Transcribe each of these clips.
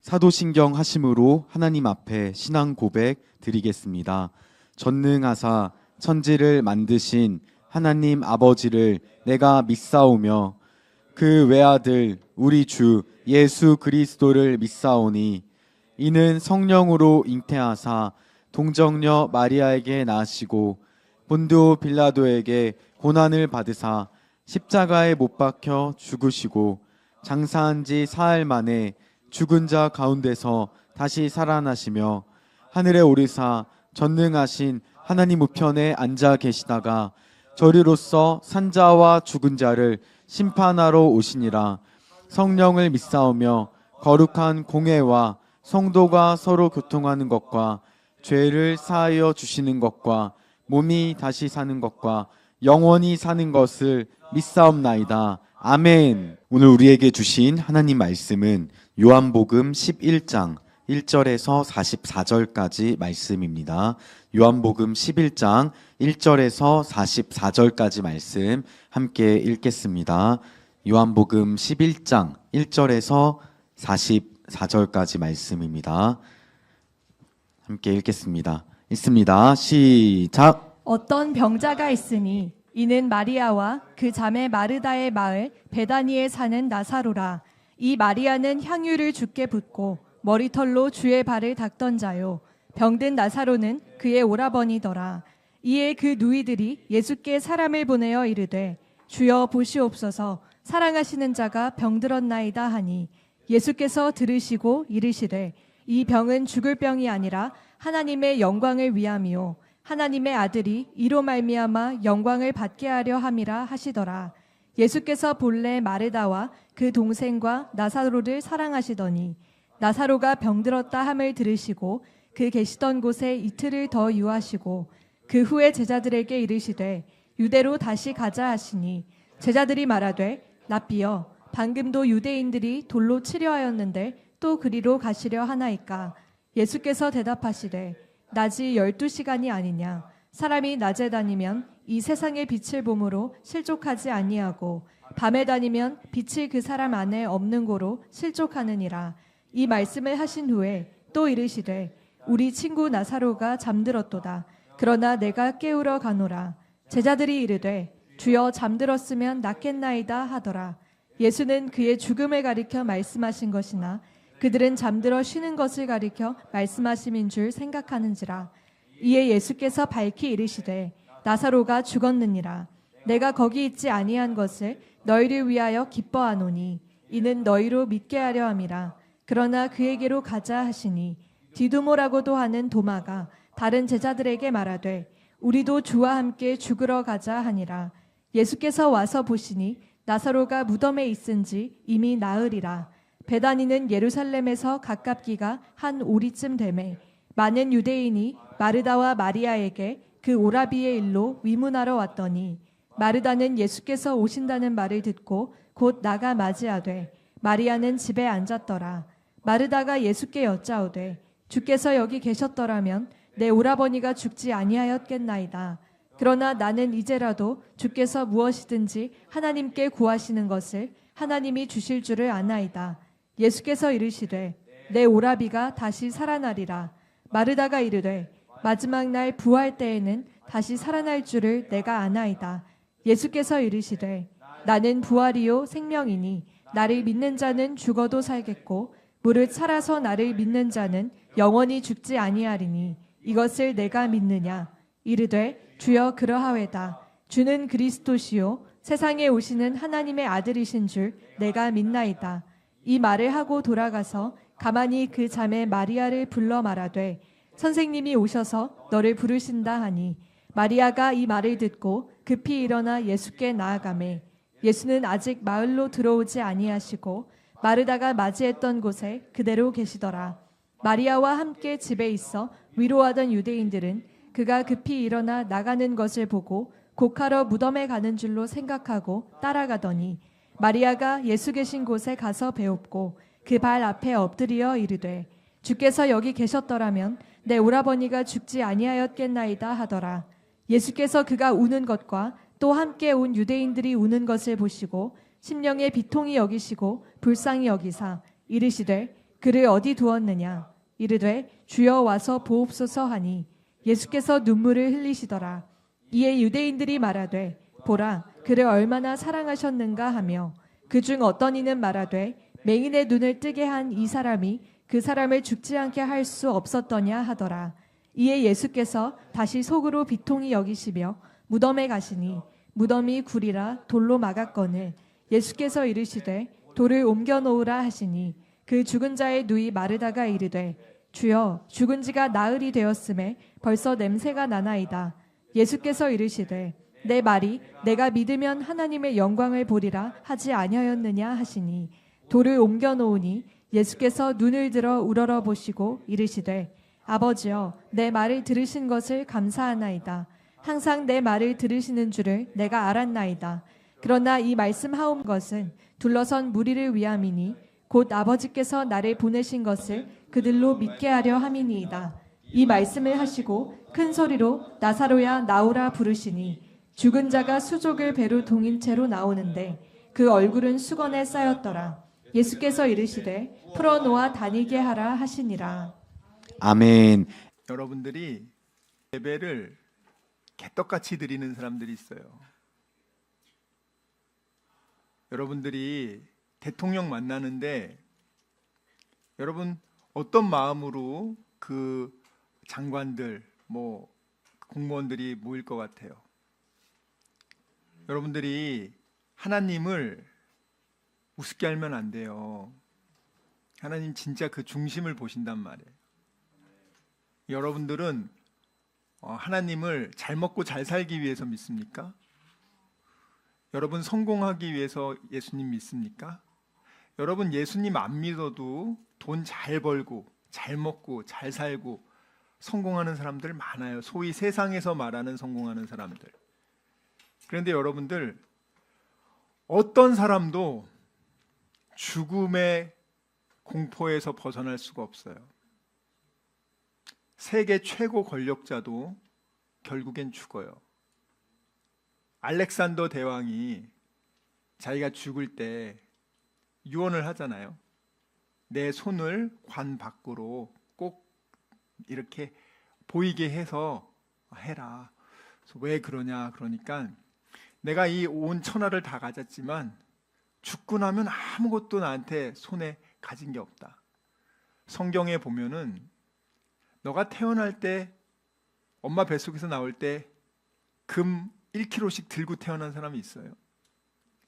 사도신경 하심으로 하나님 앞에 신앙 고백 드리겠습니다. 전능하사 천지를 만드신 하나님 아버지를 내가 믿사오며 그 외아들 우리 주 예수 그리스도를 믿사오니 이는 성령으로 잉태하사 동정녀 마리아에게 낳으시고 본디오 빌라도에게 고난을 받으사 십자가에 못 박혀 죽으시고 장사한 지 사흘 만에 죽은 자 가운데서 다시 살아나시며 하늘에 오르사 전능하신 하나님 우편에 앉아 계시다가 저리로서 산자와 죽은 자를 심판하러 오시니라. 성령을 믿사오며 거룩한 공회와 성도가 서로 교통하는 것과 죄를 사하여 주시는 것과 몸이 다시 사는 것과 영원히 사는 것을 믿사옵나이다. 아멘. 오늘 우리에게 주신 하나님 말씀은 요한복음 11장 1절에서 44절까지 말씀입니다. 요한복음 11장 1절에서 44절까지 말씀 함께 읽겠습니다. 요한복음 11장 1절에서 44절까지 말씀입니다. 함께 읽겠습니다. 읽습니다. 시작. 어떤 병자가 있으니 이는 마리아와 그 자매 마르다의 마을 베다니에 사는 나사로라. 이 마리아는 향유를 주께 붓고 머리털로 주의 발을 닦던 자요. 병든 나사로는 그의 오라버니더라. 이에 그 누이들이 예수께 사람을 보내어 이르되 주여 보시옵소서, 사랑하시는 자가 병들었나이다 하니 예수께서 들으시고 이르시되 이 병은 죽을 병이 아니라 하나님의 영광을 위함이요 하나님의 아들이 이로 말미암아 영광을 받게 하려 함이라 하시더라. 예수께서 본래 마르다와 그 동생과 나사로를 사랑하시더니 나사로가 병들었다 함을 들으시고 그 계시던 곳에 이틀을 더 유하시고 그 후에 제자들에게 이르시되 유대로 다시 가자 하시니 제자들이 말하되 랍비여, 방금도 유대인들이 돌로 치려 하였는데 또 그리로 가시려 하나이까? 예수께서 대답하시되 낮이 12시간이 아니냐? 사람이 낮에 다니면 이 세상의 빛을 보므로 실족하지 아니하고 밤에 다니면 빛이 그 사람 안에 없는 고로 실족하느니라. 이 말씀을 하신 후에 또 이르시되 우리 친구 나사로가 잠들었도다. 그러나 내가 깨우러 가노라. 제자들이 이르되 주여, 잠들었으면 낫겠나이다 하더라. 예수는 그의 죽음을 가리켜 말씀하신 것이나 그들은 잠들어 쉬는 것을 가리켜 말씀하심인 줄 생각하는지라. 이에 예수께서 밝히 이르시되 나사로가 죽었느니라. 내가 거기 있지 아니한 것을 너희를 위하여 기뻐하노니 이는 너희로 믿게 하려 함이라. 그러나 그에게로 가자 하시니 디두모라고도 하는 도마가 다른 제자들에게 말하되 우리도 주와 함께 죽으러 가자 하니라. 예수께서 와서 보시니 나사로가 무덤에 있은지 이미 나으리라. 베다니는 예루살렘에서 가깝기가 한 오리쯤 되매 많은 유대인이 마르다와 마리아에게 그 오라비의 일로 위문하러 왔더니 마르다는 예수께서 오신다는 말을 듣고 곧 나가 맞이하되 마리아는 집에 앉았더라. 마르다가 예수께 여짜오되 주께서 여기 계셨더라면 내 오라버니가 죽지 아니하였겠나이다. 그러나 나는 이제라도 주께서 무엇이든지 하나님께 구하시는 것을 하나님이 주실 줄을 아나이다. 예수께서 이르시되 내 오라비가 다시 살아나리라. 마르다가 이르되 마지막 날 부활 때에는 다시 살아날 줄을 내가 아나이다. 예수께서 이르시되 나는 부활이요 생명이니 나를 믿는 자는 죽어도 살겠고 무릇 살아서 나를 믿는 자는 영원히 죽지 아니하리니 이것을 내가 믿느냐? 이르되 주여, 그러하외다. 주는 그리스도시요 세상에 오시는 하나님의 아들이신 줄 내가 믿나이다. 이 말을 하고 돌아가서 가만히 그 자매 마리아를 불러 말하되 선생님이 오셔서 너를 부르신다 하니 마리아가 이 말을 듣고 급히 일어나 예수께 나아가매 예수는 아직 마을로 들어오지 아니하시고 마르다가 맞이했던 곳에 그대로 계시더라. 마리아와 함께 집에 있어 위로하던 유대인들은 그가 급히 일어나 나가는 것을 보고 곡하러 무덤에 가는 줄로 생각하고 따라가더니 마리아가 예수 계신 곳에 가서 배웁고 그 발 앞에 엎드려 이르되 주께서 여기 계셨더라면 내 오라버니가 죽지 아니하였겠나이다 하더라. 예수께서 그가 우는 것과 또 함께 온 유대인들이 우는 것을 보시고 심령에 비통히 여기시고 불쌍히 여기사 이르시되 그를 어디 두었느냐? 이르되 주여 와서 보옵소서 하니 예수께서 눈물을 흘리시더라. 이에 유대인들이 말하되 보라 그를 얼마나 사랑하셨는가 하며 그중 어떤 이는 말하되 맹인의 눈을 뜨게 한 이 사람이 그 사람을 죽지 않게 할 수 없었더냐 하더라. 이에 예수께서 다시 속으로 비통히 여기시며 무덤에 가시니 무덤이 굴이라 돌로 막았거늘 예수께서 이르시되 돌을 옮겨 놓으라 하시니 그 죽은 자의 누이 마르다가 이르되 주여 죽은 지가 나흘이 되었음에 벌써 냄새가 나나이다. 예수께서 이르시되 내 말이 내가 믿으면 하나님의 영광을 보리라 하지 아니하였느냐 하시니 돌을 옮겨 놓으니 예수께서 눈을 들어 우러러 보시고 이르시되 아버지여 내 말을 들으신 것을 감사하나이다. 항상 내 말을 들으시는 줄을 내가 알았나이다. 그러나 이 말씀하온 것은 둘러선 무리를 위함이니 곧 아버지께서 나를 보내신 것을 그들로 믿게 하려 함이니이다. 이 말씀을 하시고 큰 소리로 나사로야 나오라 부르시니 죽은 자가 수족을 배로 동인 채로 나오는데 그 얼굴은 수건에 쌓였더라. 예수께서 이르시되 풀어놓아 다니게 하라 하시니라. 아멘. 여러분들이 예배를 개떡같이 드리는 사람들이 있어요. 여러분들이 대통령 만나는데 여러분 어떤 마음으로 그 장관들, 공무원들이 모일 것 같아요? 여러분들이 하나님을 우습게 알면 안 돼요. 하나님 진짜 그 중심을 보신단 말이에요. 여러분들은 하나님을 잘 먹고 잘 살기 위해서 믿습니까? 여러분 성공하기 위해서 예수님 믿습니까? 여러분 예수님 안 믿어도 돈 잘 벌고 잘 먹고 잘 살고 성공하는 사람들 많아요. 소위 세상에서 말하는 성공하는 사람들. 그런데 여러분들 어떤 사람도 죽음의 공포에서 벗어날 수가 없어요. 세계 최고 권력자도 결국엔 죽어요. 알렉산더 대왕이 자기가 죽을 때 유언을 하잖아요. 내 손을 관 밖으로 꼭 이렇게 보이게 해서 해라. 그래서 왜 그러냐? 그러니까 내가 이 온 천하를 다 가졌지만 죽고 나면 아무것도 나한테 손에 가진 게 없다. 성경에 보면은 너가 태어날 때 엄마 뱃속에서 나올 때 금 1kg씩 들고 태어난 사람이 있어요.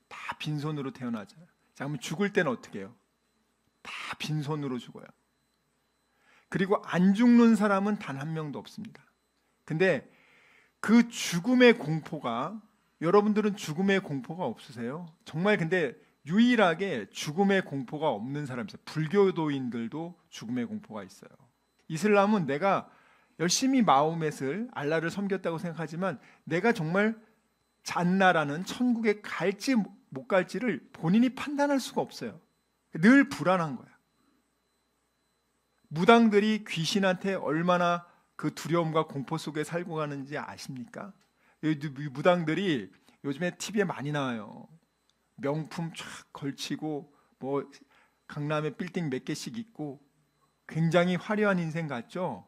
다 빈손으로 태어나잖아요. 자, 그러면 죽을 때는 어떻게 해요? 다 빈손으로 죽어요. 그리고 안 죽는 사람은 단 한 명도 없습니다. 근데 그 죽음의 공포가, 여러분들은 죽음의 공포가 없으세요? 정말 근데 유일하게 죽음의 공포가 없는 사람이 있어요. 불교도인들도 죽음의 공포가 있어요. 이슬람은 내가 열심히 마호멧을 알라를 섬겼다고 생각하지만 내가 정말 잔나라는 천국에 갈지 못 갈지를 본인이 판단할 수가 없어요. 늘 불안한 거야. 무당들이 귀신한테 얼마나 그 두려움과 공포 속에 살고 가는지 아십니까? 무당들이 요즘에 TV에 많이 나와요. 명품 쫙 걸치고 강남에 빌딩 몇 개씩 있고 굉장히 화려한 인생 같죠?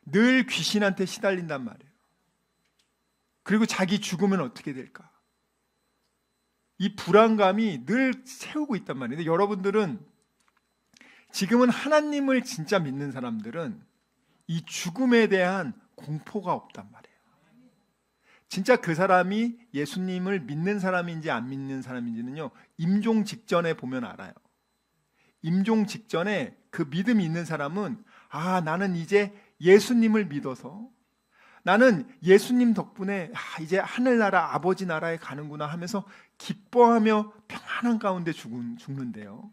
늘 귀신한테 시달린단 말이에요. 그리고 자기 죽으면 어떻게 될까? 이 불안감이 늘 채우고 있단 말이에요. 근데 여러분들은 지금은 하나님을 진짜 믿는 사람들은 이 죽음에 대한 공포가 없단 말이에요. 진짜 그 사람이 예수님을 믿는 사람인지 안 믿는 사람인지는요, 임종 직전에 보면 알아요. 임종 직전에 그 믿음이 있는 사람은 나는 이제 예수님을 믿어서 나는 예수님 덕분에 이제 하늘나라 아버지 나라에 가는구나 하면서 기뻐하며 평안한 가운데 죽는데요.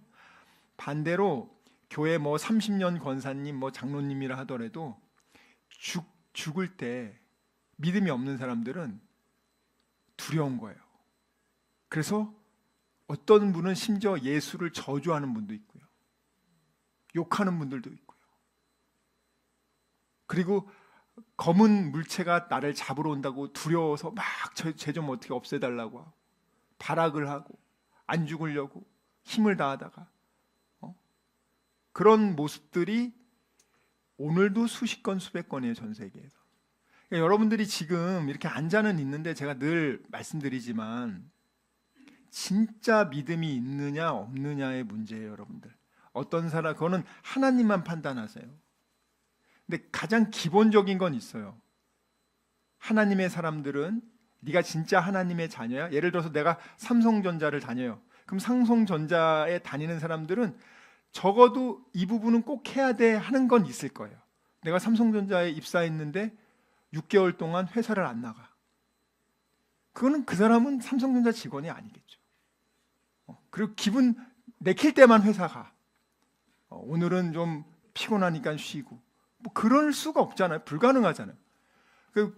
반대로 교회 30년 권사님 장로님이라 하더라도 죽을 때 믿음이 없는 사람들은 두려운 거예요. 그래서 어떤 분은 심지어 예수를 저주하는 분도 있고요. 욕하는 분들도 있고요. 그리고 검은 물체가 나를 잡으러 온다고 두려워서 막 쟤 좀 어떻게 없애달라고 하고 발악을 하고 안 죽으려고 힘을 다하다가 그런 모습들이 오늘도 수십 건 수백 건이에요, 전 세계에서. 그러니까 여러분들이 지금 이렇게 앉아는 있는데 제가 늘 말씀드리지만 진짜 믿음이 있느냐 없느냐의 문제예요, 여러분들. 어떤 사람, 그거는 하나님만 판단하세요. 근데 가장 기본적인 건 있어요. 하나님의 사람들은 네가 진짜 하나님의 자녀야? 예를 들어서 내가 삼성전자를 다녀요. 그럼 삼성전자에 다니는 사람들은 적어도 이 부분은 꼭 해야 돼 하는 건 있을 거예요. 내가 삼성전자에 입사했는데 6개월 동안 회사를 안 나가. 그거는 그 사람은 삼성전자 직원이 아니겠죠. 그리고 기분 내킬 때만 회사 가. 오늘은 좀 피곤하니까 쉬고. 뭐 그럴 수가 없잖아요. 불가능하잖아요.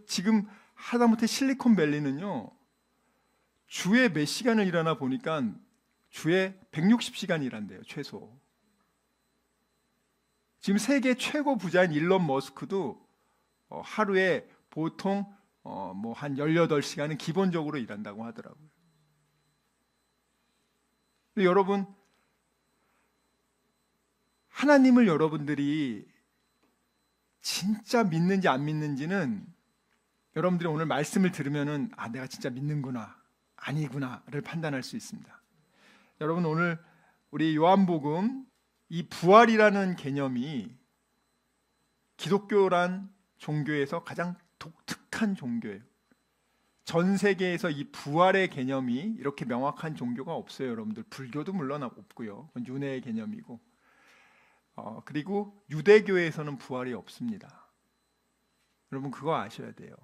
지금 하다못해 실리콘밸리는요, 주에 몇 시간을 일하나 보니까 주에 160시간 일한대요, 최소. 지금 세계 최고 부자인 일론 머스크도 하루에 보통 뭐 한 18시간은 기본적으로 일한다고 하더라고요. 근데 여러분, 하나님을 여러분들이 진짜 믿는지 안 믿는지는 여러분들이 오늘 말씀을 들으면은 아, 내가 진짜 믿는구나, 아니구나를 판단할 수 있습니다. 여러분, 오늘 우리 요한복음, 이 부활이라는 개념이 기독교란 종교에서 가장 독특한 종교예요. 전 세계에서 이 부활의 개념이 이렇게 명확한 종교가 없어요, 여러분들. 불교도 물론 없고요. 그건 윤회의 개념이고. 그리고 유대교에서는 부활이 없습니다. 여러분, 그거 아셔야 돼요.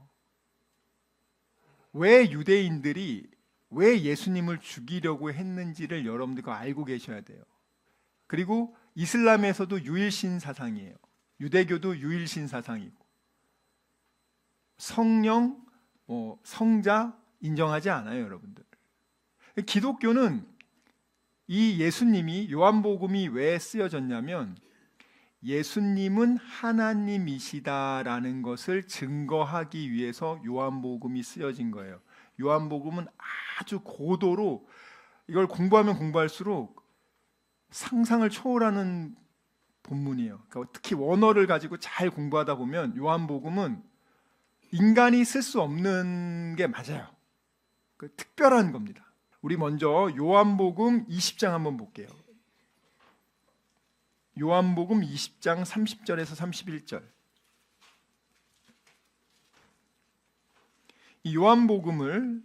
왜 유대인들이 왜 예수님을 죽이려고 했는지를 여러분들과 알고 계셔야 돼요. 그리고 이슬람에서도 유일신 사상이에요. 유대교도 유일신 사상이고, 성령, 성자 인정하지 않아요, 여러분들. 기독교는 이 예수님이, 요한복음이 왜 쓰여졌냐면 예수님은 하나님이시다라는 것을 증거하기 위해서 요한복음이 쓰여진 거예요. 요한복음은 아주 고도로, 이걸 공부하면 공부할수록 상상을 초월하는 본문이에요. 그러니까 특히 원어를 가지고 잘 공부하다 보면 요한복음은 인간이 쓸 수 없는 게 맞아요. 그 특별한 겁니다. 우리 먼저 요한복음 20장 한번 볼게요. 요한복음 20장 30절에서 31절. 이 요한복음을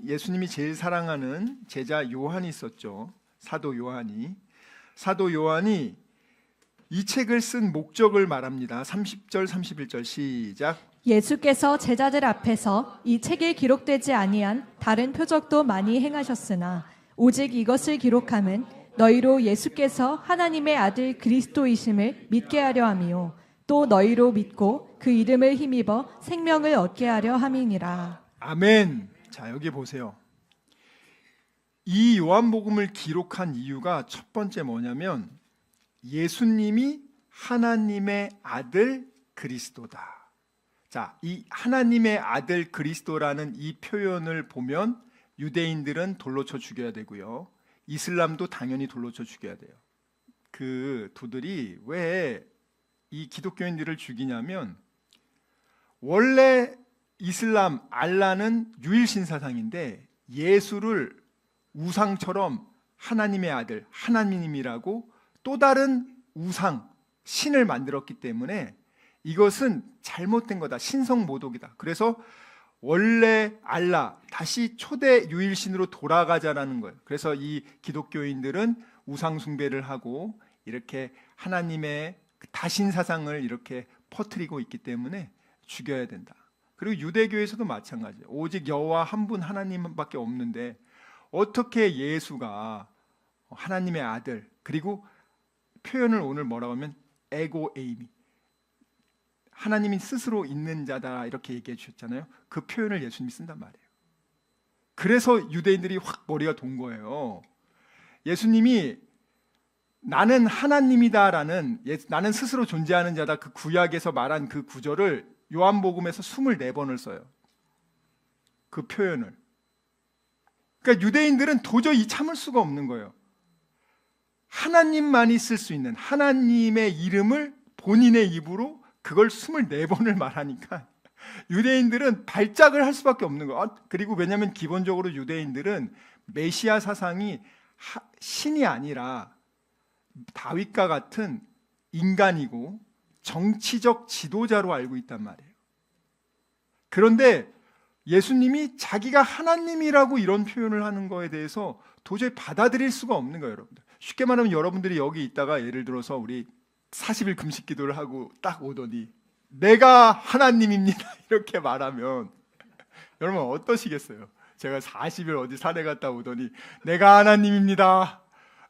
예수님이 제일 사랑하는 제자 요한이 있었죠. 사도 요한이 이 책을 쓴 목적을 말합니다. 30절 31절 시작. 예수께서 제자들 앞에서 이 책에 기록되지 아니한 다른 표적도 많이 행하셨으나 오직 이것을 기록함은 너희로 예수께서 하나님의 아들 그리스도이심을 믿게 하려 함이요 또 너희로 믿고 그 이름을 힘입어 생명을 얻게 하려 함이니라. 아멘. 자, 여기 보세요. 이 요한복음을 기록한 이유가 첫 번째 뭐냐면 예수님이 하나님의 아들 그리스도다. 자, 이 하나님의 아들 그리스도라는 이 표현을 보면 유대인들은 돌로 쳐 죽여야 되고요, 이슬람도 당연히 돌로 쳐 죽여야 돼요. 그 두들이 왜 이 기독교인들을 죽이냐면 원래 이슬람 알라는 유일신 사상인데 예수를 우상처럼 하나님의 아들, 하나님이라고 또 다른 우상, 신을 만들었기 때문에 이것은 잘못된 거다, 신성모독이다. 그래서 원래 알라, 다시 초대 유일신으로 돌아가자라는 거예요. 그래서 이 기독교인들은 우상 숭배를 하고 이렇게 하나님의 다신 사상을 이렇게 퍼뜨리고 있기 때문에 죽여야 된다. 그리고 유대교에서도 마찬가지예요. 오직 여호와 한 분 하나님밖에 없는데 어떻게 예수가 하나님의 아들, 그리고 표현을 오늘 뭐라고 하면 에고 에이미, 하나님이 스스로 있는 자다 이렇게 얘기해 주셨잖아요. 그 표현을 예수님이 쓴단 말이에요. 그래서 유대인들이 확 머리가 돈 거예요. 예수님이 나는 하나님이다라는, 나는 스스로 존재하는 자다, 그 구약에서 말한 그 구절을 요한복음에서 24번을 써요. 그 표현을. 그러니까 유대인들은 도저히 참을 수가 없는 거예요. 하나님만이 쓸 수 있는 하나님의 이름을 본인의 입으로 그걸 24번을 말하니까 유대인들은 발작을 할 수밖에 없는 거예요. 그리고 왜냐하면 기본적으로 유대인들은 메시아 사상이 신이 아니라 다윗과 같은 인간이고 정치적 지도자로 알고 있단 말이에요. 그런데 예수님이 자기가 하나님이라고 이런 표현을 하는 거에 대해서 도저히 받아들일 수가 없는 거예요, 여러분들. 쉽게 말하면 여러분들이 여기 있다가 예를 들어서 우리 40일 금식 기도를 하고 딱 오더니 내가 하나님입니다 이렇게 말하면 여러분 어떠시겠어요? 제가 40일 어디 산에 갔다 오더니 내가 하나님입니다,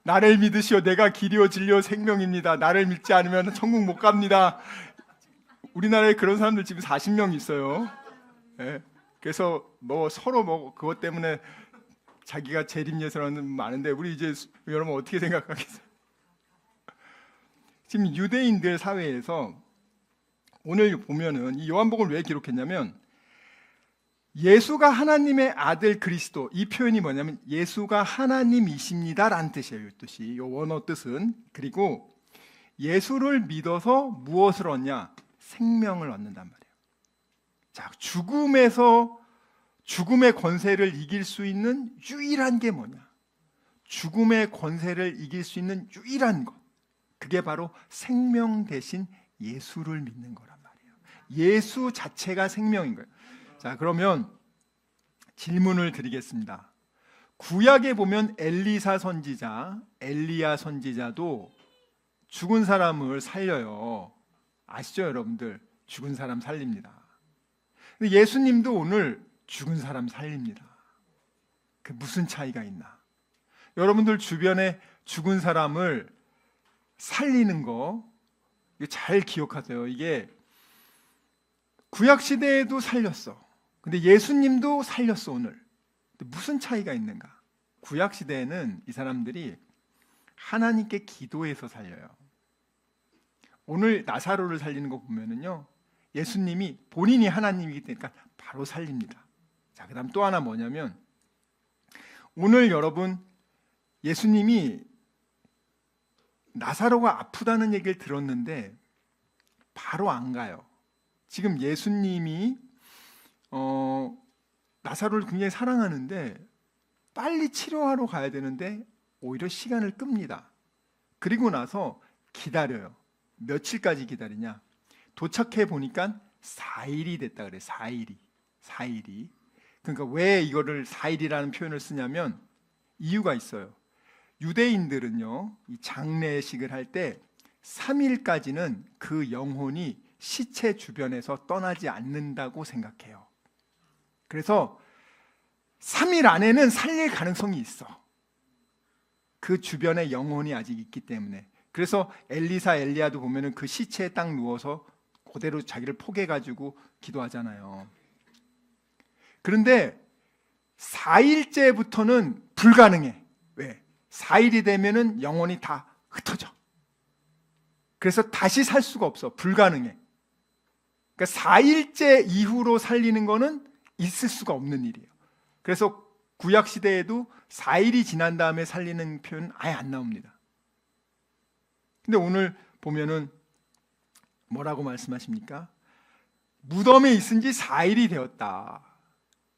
나를 믿으시오, 내가 길이요 진리요 생명입니다, 나를 믿지 않으면 천국 못 갑니다. 우리나라에 그런 사람들 지금 40명 있어요. 네. 그래서 뭐 서로 뭐 그것 때문에 자기가 재림예수라는 많은데 우리 이제 여러분 어떻게 생각하겠어요? 지금 유대인들 사회에서 오늘 보면은 이 요한복음을 왜 기록했냐면 예수가 하나님의 아들 그리스도, 이 표현이 뭐냐면 예수가 하나님이십니다라는 뜻이에요. 이 뜻이, 요 원어 뜻은. 그리고 예수를 믿어서 무엇을 얻냐? 생명을 얻는단 말이에요. 자, 죽음의 권세를 이길 수 있는 유일한 게 뭐냐? 죽음의 권세를 이길 수 있는 유일한 것, 그게 바로 생명 대신 예수를 믿는 거란 말이에요. 예수 자체가 생명인 거예요. 자, 그러면 질문을 드리겠습니다. 구약에 보면 엘리야 선지자도 죽은 사람을 살려요. 아시죠, 여러분들? 죽은 사람 살립니다. 근데 예수님도 오늘 죽은 사람 살립니다. 그 무슨 차이가 있나? 여러분들 주변에 죽은 사람을 살리는 거 잘 기억하세요. 이게 구약 시대에도 살렸어. 근데 예수님도 살렸어 오늘. 근데 무슨 차이가 있는가? 구약 시대에는 이 사람들이 하나님께 기도해서 살려요. 오늘 나사로를 살리는 거 보면은요, 예수님이 본인이 하나님이기 때문에 바로 살립니다. 자, 그다음 또 하나 뭐냐면 오늘 여러분 예수님이 나사로가 아프다는 얘기를 들었는데 바로 안 가요. 지금 예수님이 나사로를 굉장히 사랑하는데 빨리 치료하러 가야 되는데 오히려 시간을 끕니다. 그리고 나서 기다려요. 며칠까지 기다리냐? 도착해 보니까 4일이 됐다 그래요. 4일이. 그러니까 왜 이거를 4일이라는 표현을 쓰냐면 이유가 있어요. 유대인들은요, 이 장례식을 할 때 3일까지는 그 영혼이 시체 주변에서 떠나지 않는다고 생각해요. 그래서 3일 안에는 살릴 가능성이 있어. 그 주변에 영혼이 아직 있기 때문에. 그래서 엘리야도 보면은 그 시체에 딱 누워서 그대로 자기를 포개가지고 기도하잖아요. 그런데 4일째부터는 불가능해. 왜? 4일이 되면은 영혼이 다 흩어져. 그래서 다시 살 수가 없어. 불가능해. 그러니까 4일째 이후로 살리는 거는 있을 수가 없는 일이에요. 그래서 구약 시대에도 4일이 지난 다음에 살리는 표현은 아예 안 나옵니다. 근데 오늘 보면은 뭐라고 말씀하십니까? 무덤에 있은 지 4일이 되었다.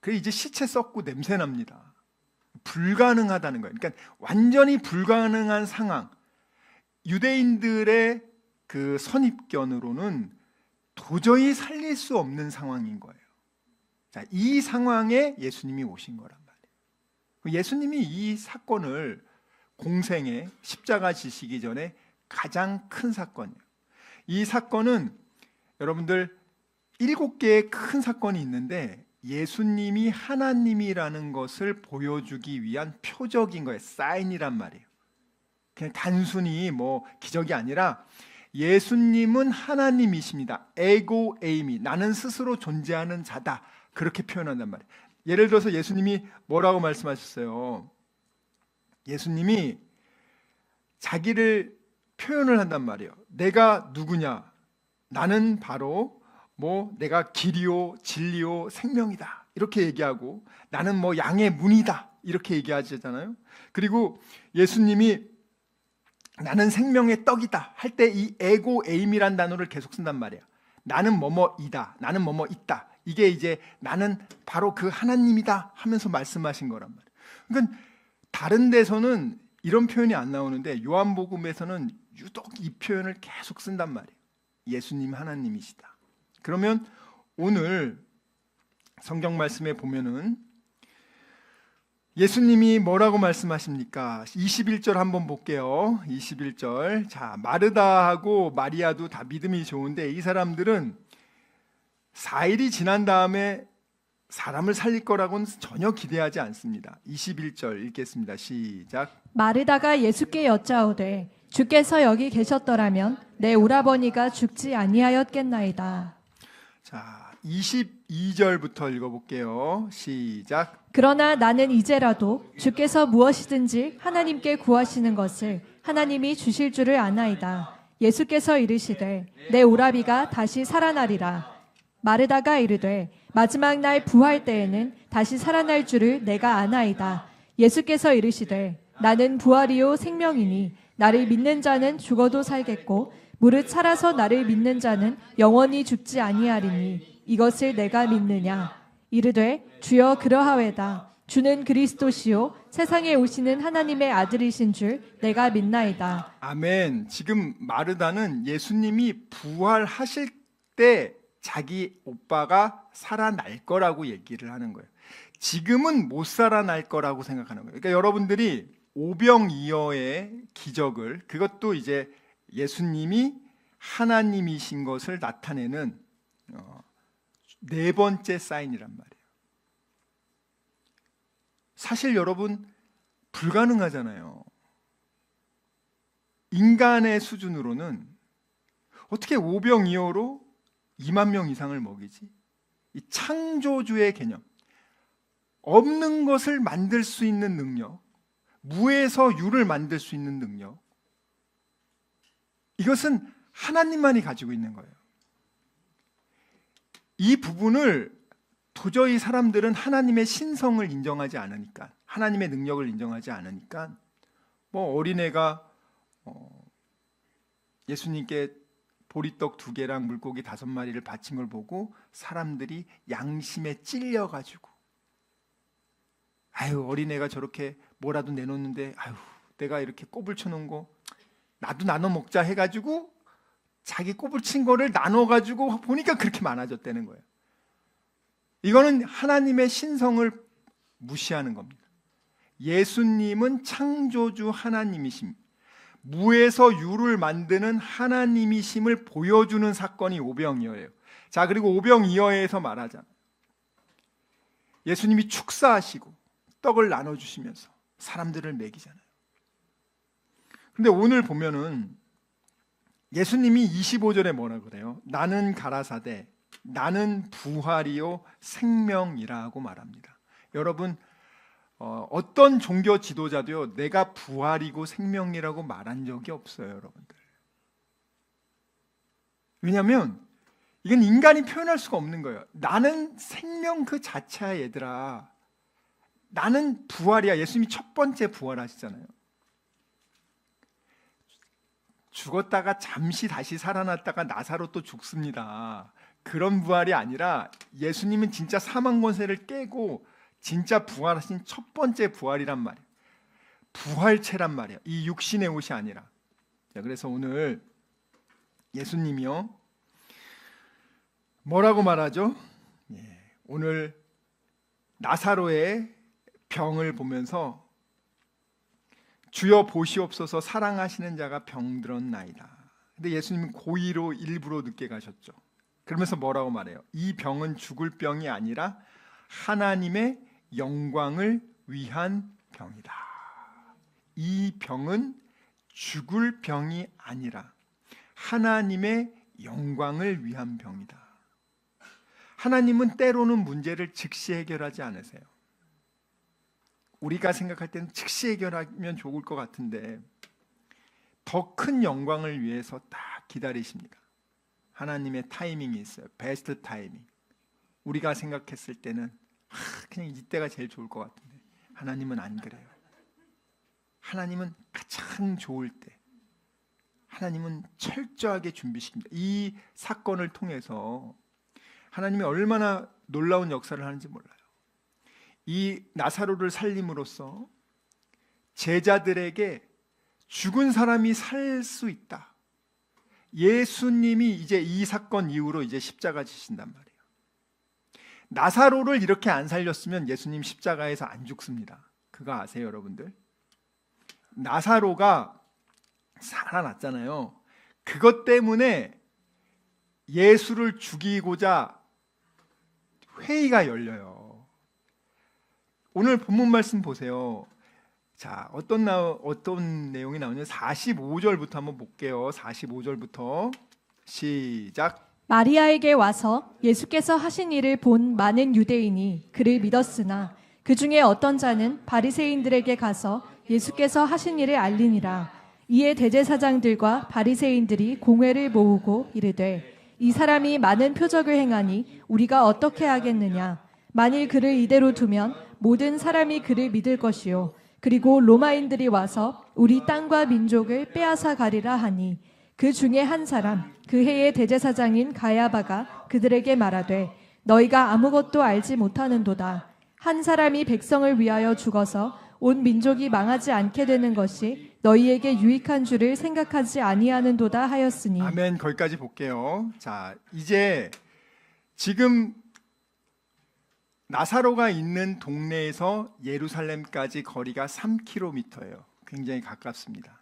그래 이제 시체 썩고 냄새 납니다. 불가능하다는 거예요. 그러니까 완전히 불가능한 상황. 유대인들의 그 선입견으로는 도저히 살릴 수 없는 상황인 거예요. 자, 이 상황에 예수님이 오신 거란 말이에요. 예수님이 이 사건을 공생에 십자가 지시기 전에 가장 큰 사건이에요. 이 사건은 여러분들 7개의 큰 사건이 있는데 예수님이 하나님이라는 것을 보여주기 위한 표적인 거예요. 사인이란 말이에요. 그냥 단순히 뭐 기적이 아니라 예수님은 하나님이십니다. 에고 에이미, 나는 스스로 존재하는 자다. 그렇게 표현한단 말이에요. 예를 들어서 예수님이 뭐라고 말씀하셨어요? 예수님이 자기를 표현을 한단 말이에요. 내가 누구냐? 나는 바로 내가 길이요 진리요 생명이다 이렇게 얘기하고, 나는 양의 문이다 이렇게 얘기하잖아요. 그리고 예수님이 나는 생명의 떡이다 할 때 이 에고 에임이란 단어를 계속 쓴단 말이야. 나는 뭐뭐이다, 나는 뭐뭐 있다. 이게 이제 나는 바로 그 하나님이다 하면서 말씀하신 거란 말이야. 그러니까 다른 데서는 이런 표현이 안 나오는데 요한복음에서는 유독 이 표현을 계속 쓴단 말이에요. 예수님 하나님이시다. 그러면 오늘 성경 말씀에 보면은 예수님이 뭐라고 말씀하십니까? 21절 한번 볼게요. 21절. 자, 마르다하고 마리아도 다 믿음이 좋은데 이 사람들은 4일이 지난 다음에 사람을 살릴 거라고는 전혀 기대하지 않습니다. 21절 읽겠습니다. 시작. 마르다가 예수께 여짜오되 주께서 여기 계셨더라면 내 오라버니가 죽지 아니하였겠나이다. 자, 22절부터 읽어볼게요. 시작. 그러나 나는 이제라도 주께서 무엇이든지 하나님께 구하시는 것을 하나님이 주실 줄을 아나이다. 예수께서 이르시되 내 오라비가 다시 살아나리라. 마르다가 이르되 마지막 날 부활 때에는 다시 살아날 줄을 내가 아나이다. 예수께서 이르시되 나는 부활이요 생명이니 나를 믿는 자는 죽어도 살겠고 무릇 살아서 나를 믿는 자는 영원히 죽지 아니하리니 이것을 내가 믿느냐. 이르되 주여 그러하외다. 주는 그리스도시요 세상에 오시는 하나님의 아들이신 줄 내가 믿나이다. 아멘. 지금 마르다는 예수님이 부활하실 때 자기 오빠가 살아날 거라고 얘기를 하는 거예요. 지금은 못 살아날 거라고 생각하는 거예요. 그러니까 여러분들이 오병이어의 기적을, 그것도 이제 예수님이 하나님이신 것을 나타내는 네 번째 사인이란 말이에요. 사실 여러분 불가능하잖아요. 인간의 수준으로는 어떻게 오병이어로 2만 명 이상을 먹이지? 이 창조주의 개념, 없는 것을 만들 수 있는 능력, 무에서 유를 만들 수 있는 능력, 이것은 하나님만이 가지고 있는 거예요. 이 부분을 도저히 사람들은 하나님의 신성을 인정하지 않으니까, 하나님의 능력을 인정하지 않으니까, 뭐 어린애가 예수님께 보리떡 2개랑 물고기 5마리를 바친 걸 보고 사람들이 양심에 찔려가지고, 아유 어린애가 저렇게 뭐라도 내놓는데 아유 내가 이렇게 꼽을 쳐놓은 거 나도 나눠 먹자 해가지고 자기 꼽을 친 거를 나눠가지고 보니까 그렇게 많아졌다는 거예요. 이거는 하나님의 신성을 무시하는 겁니다. 예수님은 창조주 하나님이십니다. 무에서 유를 만드는 하나님이심을 보여주는 사건이 오병이어예요. 자, 그리고 오병이어에서 말하자면 예수님이 축사하시고 떡을 나눠주시면서 사람들을 먹이잖아요. 근데 오늘 보면은 예수님이 25절에 뭐라 그래요? 나는 가라사대 나는 부활이요 생명이라고 말합니다. 여러분 어떤 종교 지도자도요 내가 부활이고 생명이라고 말한 적이 없어요, 여러분들. 왜냐하면 이건 인간이 표현할 수가 없는 거예요. 나는 생명 그 자체야, 얘들아. 나는 부활이야. 예수님이 첫 번째 부활하시잖아요. 죽었다가 잠시 다시 살아났다가 나사로 또 죽습니다. 그런 부활이 아니라 예수님은 진짜 사망 권세를 깨고 진짜 부활하신 첫 번째 부활이란 말이에요. 부활체란 말이에요. 이 육신의 옷이 아니라. 자, 그래서 오늘 예수님이요 뭐라고 말하죠? 오늘 나사로의 병을 보면서 주여 보시옵소서 사랑하시는 자가 병들었나이다. 근데 예수님은 고의로 일부러 늦게 가셨죠. 그러면서 뭐라고 말해요? 이 병은 죽을 병이 아니라 하나님의 영광을 위한 병이다. 이 병은 죽을 병이 아니라 하나님의 영광을 위한 병이다. 하나님은 때로는 문제를 즉시 해결하지 않으세요. 우리가 생각할 때는 즉시 해결하면 좋을 것 같은데 더 큰 영광을 위해서 딱 기다리십니다. 하나님의 타이밍이 있어요. 베스트 타이밍. 우리가 생각했을 때는 그냥 이때가 제일 좋을 것 같은데 하나님은 안 그래요. 하나님은 가장 좋을 때, 하나님은 철저하게 준비시킵니다. 이 사건을 통해서 하나님이 얼마나 놀라운 역사를 하는지 몰라요. 이 나사로를 살림으로써 제자들에게 죽은 사람이 살 수 있다. 예수님이 이제 이 사건 이후로 이제 십자가 지신단 말이에요. 나사로를 이렇게 안 살렸으면 예수님 십자가에서 안 죽습니다. 그거 아세요, 여러분들? 나사로가 살아났잖아요. 그것 때문에 예수를 죽이고자 회의가 열려요. 오늘 본문 말씀 보세요. 자, 어떤 내용이 나오냐면 45절부터 한번 볼게요. 45절부터 시작. 마리아에게 와서 예수께서 하신 일을 본 많은 유대인이 그를 믿었으나 그 중에 어떤 자는 바리새인들에게 가서 예수께서 하신 일을 알리니라. 이에 대제사장들과 바리새인들이 공회를 모으고 이르되 이 사람이 많은 표적을 행하니 우리가 어떻게 하겠느냐. 만일 그를 이대로 두면 모든 사람이 그를 믿을 것이요 그리고 로마인들이 와서 우리 땅과 민족을 빼앗아 가리라 하니 그 중에 한 사람 그 해의 대제사장인 가야바가 그들에게 말하되 너희가 아무것도 알지 못하는도다. 한 사람이 백성을 위하여 죽어서 온 민족이 망하지 않게 되는 것이 너희에게 유익한 줄을 생각하지 아니하는도다 하였으니. 아멘. 거기까지 볼게요. 자, 이제 지금 나사로가 있는 동네에서 예루살렘까지 거리가 3km예요. 굉장히 가깝습니다.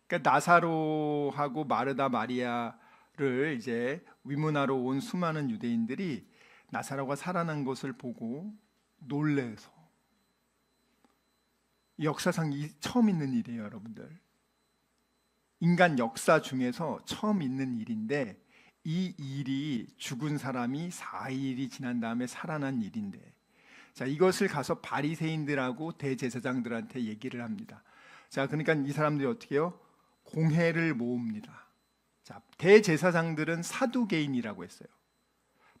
그러니까 나사로하고 마르다 마리아를 이제 위문하러 온 수많은 유대인들이 나사로가 살아난 것을 보고 놀래서, 역사상 처음 있는 일이에요, 여러분들. 인간 역사 중에서 처음 있는 일인데, 이 일이 죽은 사람이 4일이 지난 다음에 살아난 일인데, 자, 이것을 가서 바리새인들하고 대제사장들한테 얘기를 합니다. 자, 그러니까 이 사람들이 어떻게 해요? 공회를 모읍니다. 자, 대제사장들은 사두개인이라고 했어요.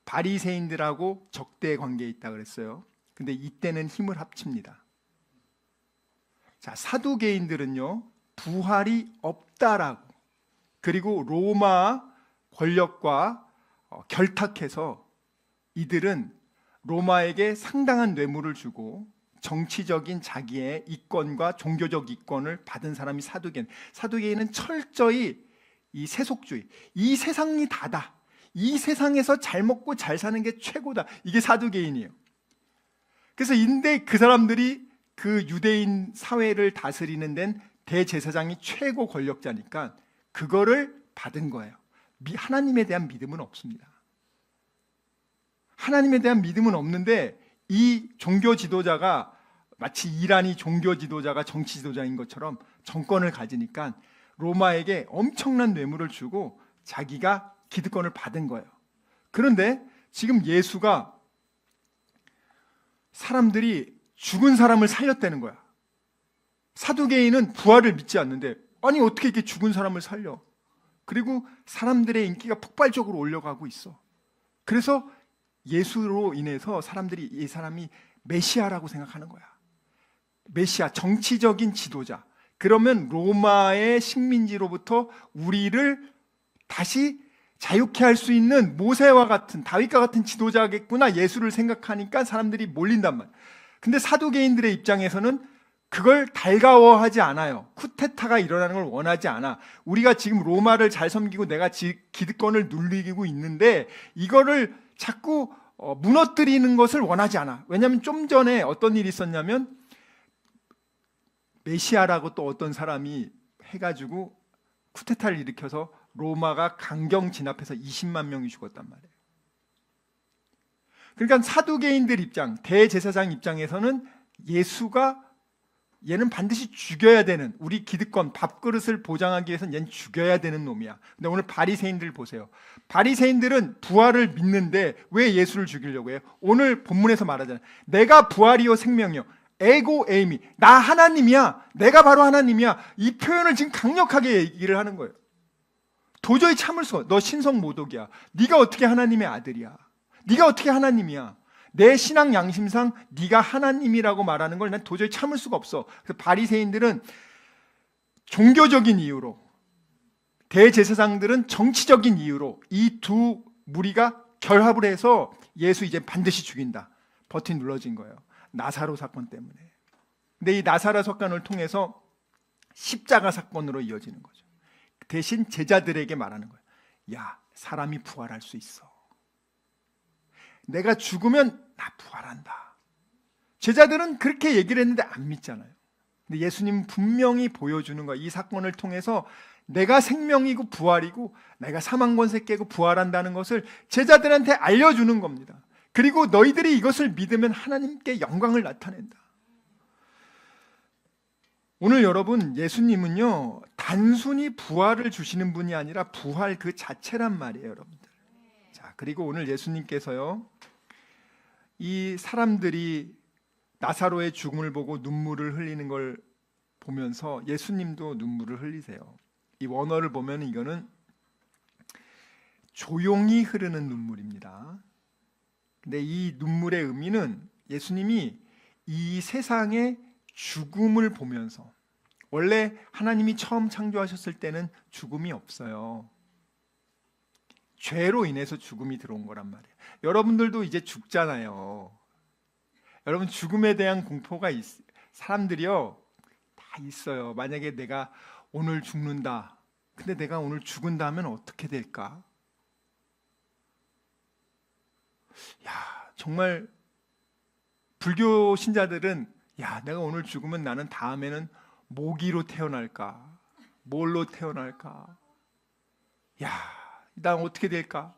바리새인들하고 적대 관계에 있다 그랬어요. 근데 이때는 힘을 합칩니다. 자, 사두개인들은요, 부활이 없다라고, 그리고 로마 권력과 결탁해서 이들은 로마에게 상당한 뇌물을 주고 정치적인 자기의 이권과 종교적 이권을 받은 사람이 사두개인. 사두개인은 철저히 이 세속주의, 이 세상이 다다, 이 세상에서 잘 먹고 잘 사는 게 최고다, 이게 사두개인이에요. 그래서 인데 그 사람들이 그 유대인 사회를 다스리는 데는 대제사장이 최고 권력자니까 그거를 받은 거예요. 하나님에 대한 믿음은 없습니다. 하나님에 대한 믿음은 없는데 이 종교 지도자가 마치 이란이 종교 지도자가 정치 지도자인 것처럼 정권을 가지니까 로마에게 엄청난 뇌물을 주고 자기가 기득권을 받은 거예요. 그런데 지금 예수가 사람들이 죽은 사람을 살렸다는 거야. 사두개인은 부활을 믿지 않는데 아니 어떻게 이렇게 죽은 사람을 살려? 그리고 사람들의 인기가 폭발적으로 올라가고 있어. 그래서 예수로 인해서 사람들이 이 사람이 메시아라고 생각하는 거야. 메시아, 정치적인 지도자. 그러면 로마의 식민지로부터 우리를 다시 자유케 할 수 있는 모세와 같은, 다윗과 같은 지도자겠구나, 예수를 생각하니까 사람들이 몰린단 말이야. 근데 사두개인들의 입장에서는 그걸 달가워하지 않아요. 쿠데타가 일어나는 걸 원하지 않아. 우리가 지금 로마를 잘 섬기고 내가 기득권을 누리고 있는데 이거를 자꾸 무너뜨리는 것을 원하지 않아. 왜냐하면 좀 전에 어떤 일이 있었냐면 메시아라고 또 어떤 사람이 해가지고 쿠데타를 일으켜서 로마가 강경 진압해서 20만 명이 죽었단 말이에요. 그러니까 사두개인들 입장, 대제사장 입장에서는 예수가 얘는 반드시 죽여야 되는, 우리 기득권, 밥그릇을 보장하기 위해서는 얘는 죽여야 되는 놈이야. 근데 오늘 바리새인들 보세요. 바리새인들은 부활을 믿는데 왜 예수를 죽이려고 해요? 오늘 본문에서 말하잖아요. 내가 부활이요 생명이요. 에고 에이미. 나 하나님이야. 내가 바로 하나님이야. 이 표현을 지금 강력하게 얘기를 하는 거예요. 도저히 참을 수가 없어. 너 신성 모독이야. 네가 어떻게 하나님의 아들이야. 네가 어떻게 하나님이야. 내 신앙 양심상 네가 하나님이라고 말하는 걸 난 도저히 참을 수가 없어. 그래서 바리새인들은 종교적인 이유로 대제사장들은 정치적인 이유로 이 두 무리가 결합을 해서 예수 이제 반드시 죽인다. 버튼 눌러진 거예요. 나사로 사건 때문에. 근데 이 나사로 사건을 통해서 십자가 사건으로 이어지는 거죠. 대신 제자들에게 말하는 거예요. 야, 사람이 부활할 수 있어. 내가 죽으면 나 부활한다. 제자들은 그렇게 얘기를 했는데 안 믿잖아요. 근데 예수님은 분명히 보여주는 거예요. 이 사건을 통해서 내가 생명이고 부활이고 내가 사망 권세 깨고 부활한다는 것을 제자들한테 알려주는 겁니다. 그리고 너희들이 이것을 믿으면 하나님께 영광을 나타낸다. 오늘 여러분, 예수님은요 단순히 부활을 주시는 분이 아니라 부활 그 자체란 말이에요, 여러분들. 자, 그리고 오늘 예수님께서요 이 사람들이 나사로의 죽음을 보고 눈물을 흘리는 걸 보면서 예수님도 눈물을 흘리세요. 이 원어를 보면 이거는 조용히 흐르는 눈물입니다. 근데 이 눈물의 의미는 예수님이 이 세상의 죽음을 보면서, 원래 하나님이 처음 창조하셨을 때는 죽음이 없어요. 죄로 인해서 죽음이 들어온 거란 말이에요. 여러분들도 이제 죽잖아요. 여러분, 죽음에 대한 공포가 사람들이요 다 있어요. 만약에 내가 오늘 죽는다. 근데 내가 오늘 죽은다 하면 어떻게 될까? 야, 정말 불교 신자들은 야, 내가 오늘 죽으면 나는 다음에는 모기로 태어날까? 뭘로 태어날까? 야, 난 어떻게 될까?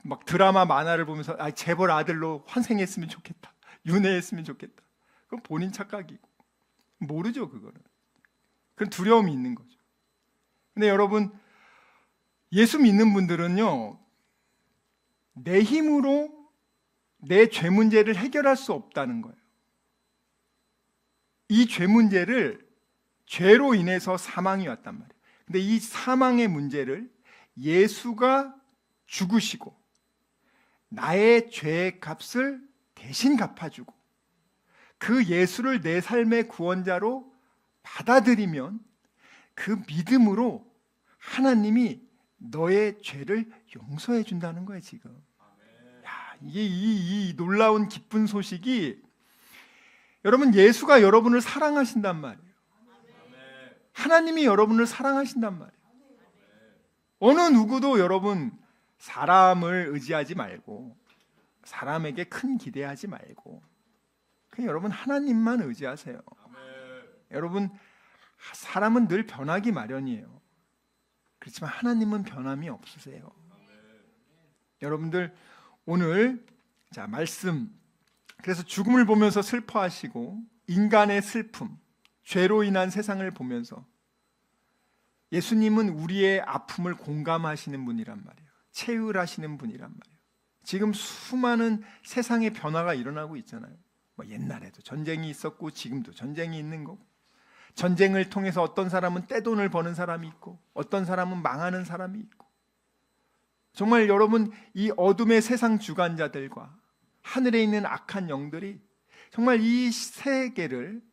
막 드라마 만화를 보면서 재벌 아들로 환생했으면 좋겠다. 윤회했으면 좋겠다. 그건 본인 착각이고 모르죠, 그거는. 그런 두려움이 있는 거죠. 근데 여러분, 예수 믿는 분들은요 내 힘으로 내 죄 문제를 해결할 수 없다는 거예요. 이 죄 문제를 죄로 인해서 사망이 왔단 말이에요. 근데 이 사망의 문제를 예수가 죽으시고 나의 죄의 값을 대신 갚아주고 그 예수를 내 삶의 구원자로 받아들이면 그 믿음으로 하나님이 너의 죄를 용서해 준다는 거예요, 지금. 야, 이게 이 놀라운 기쁜 소식이, 여러분, 예수가 여러분을 사랑하신단 말이에요. 하나님이 여러분을 사랑하신단 말이에요. 어느 누구도 여러분 사람을 의지하지 말고 사람에게 큰 기대하지 말고 그냥 여러분 하나님만 의지하세요. 여러분, 사람은 늘 변하기 마련이에요. 그렇지만 하나님은 변함이 없으세요. 여러분들 오늘 자 말씀, 그래서 죽음을 보면서 슬퍼하시고 인간의 슬픔, 죄로 인한 세상을 보면서 예수님은 우리의 아픔을 공감하시는 분이란 말이에요. 체휼하시는 분이란 말이에요. 지금 수많은 세상의 변화가 일어나고 있잖아요. 뭐 옛날에도 전쟁이 있었고 지금도 전쟁이 있는 거고, 전쟁을 통해서 어떤 사람은 떼돈을 버는 사람이 있고 어떤 사람은 망하는 사람이 있고, 정말 여러분 이 어둠의 세상 주관자들과 하늘에 있는 악한 영들이 정말 이 세계를,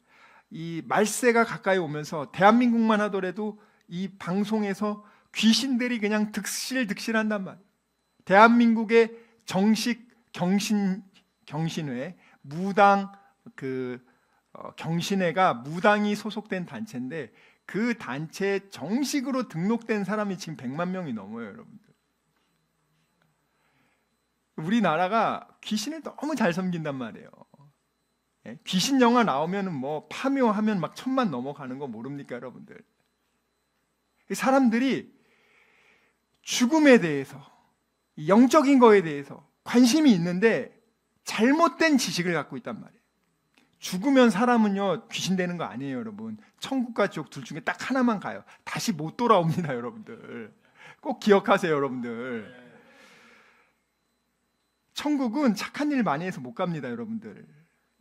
이 말세가 가까이 오면서 대한민국만 하더라도 이 방송에서 귀신들이 그냥 득실득실한단 말이에요. 대한민국의 정식 경신회 무당 경신회가 무당이 소속된 단체인데 그 단체에 정식으로 등록된 사람이 지금 100만 명이 넘어요, 여러분들. 우리나라가 귀신을 너무 잘 섬긴단 말이에요. 귀신 영화 나오면은 뭐 파묘하면 막 1000만 넘어가는 거 모릅니까, 여러분들? 사람들이 죽음에 대해서, 영적인 거에 대해서 관심이 있는데 잘못된 지식을 갖고 있단 말이에요. 죽으면 사람은요 귀신 되는 거 아니에요, 여러분. 천국과 지옥 둘 중에 딱 하나만 가요. 다시 못 돌아옵니다, 여러분들. 꼭 기억하세요, 여러분들. 천국은 착한 일 많이 해서 못 갑니다, 여러분들.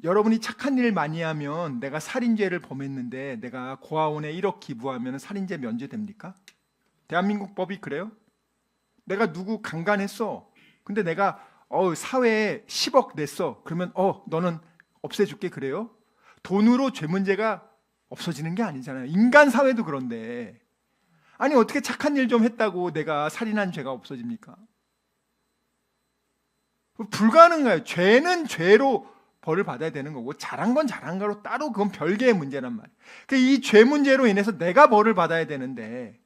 여러분이 착한 일 많이 하면, 내가 살인죄를 범했는데 내가 고아원에 1억 기부하면 살인죄 면제됩니까? 대한민국 법이 그래요? 내가 누구 강간했어. 근데 내가 사회에 10억 냈어. 그러면 너는 없애줄게, 그래요? 돈으로 죄 문제가 없어지는 게 아니잖아요. 인간 사회도 그런데 아니 어떻게 착한 일 좀 했다고 내가 살인한 죄가 없어집니까? 불가능해요. 죄는 죄로 벌을 받아야 되는 거고 잘한 건 잘한 거로 따로 그건 별개의 문제란 말이에요. 이 죄 문제로 인해서 내가 벌을 받아야 되는데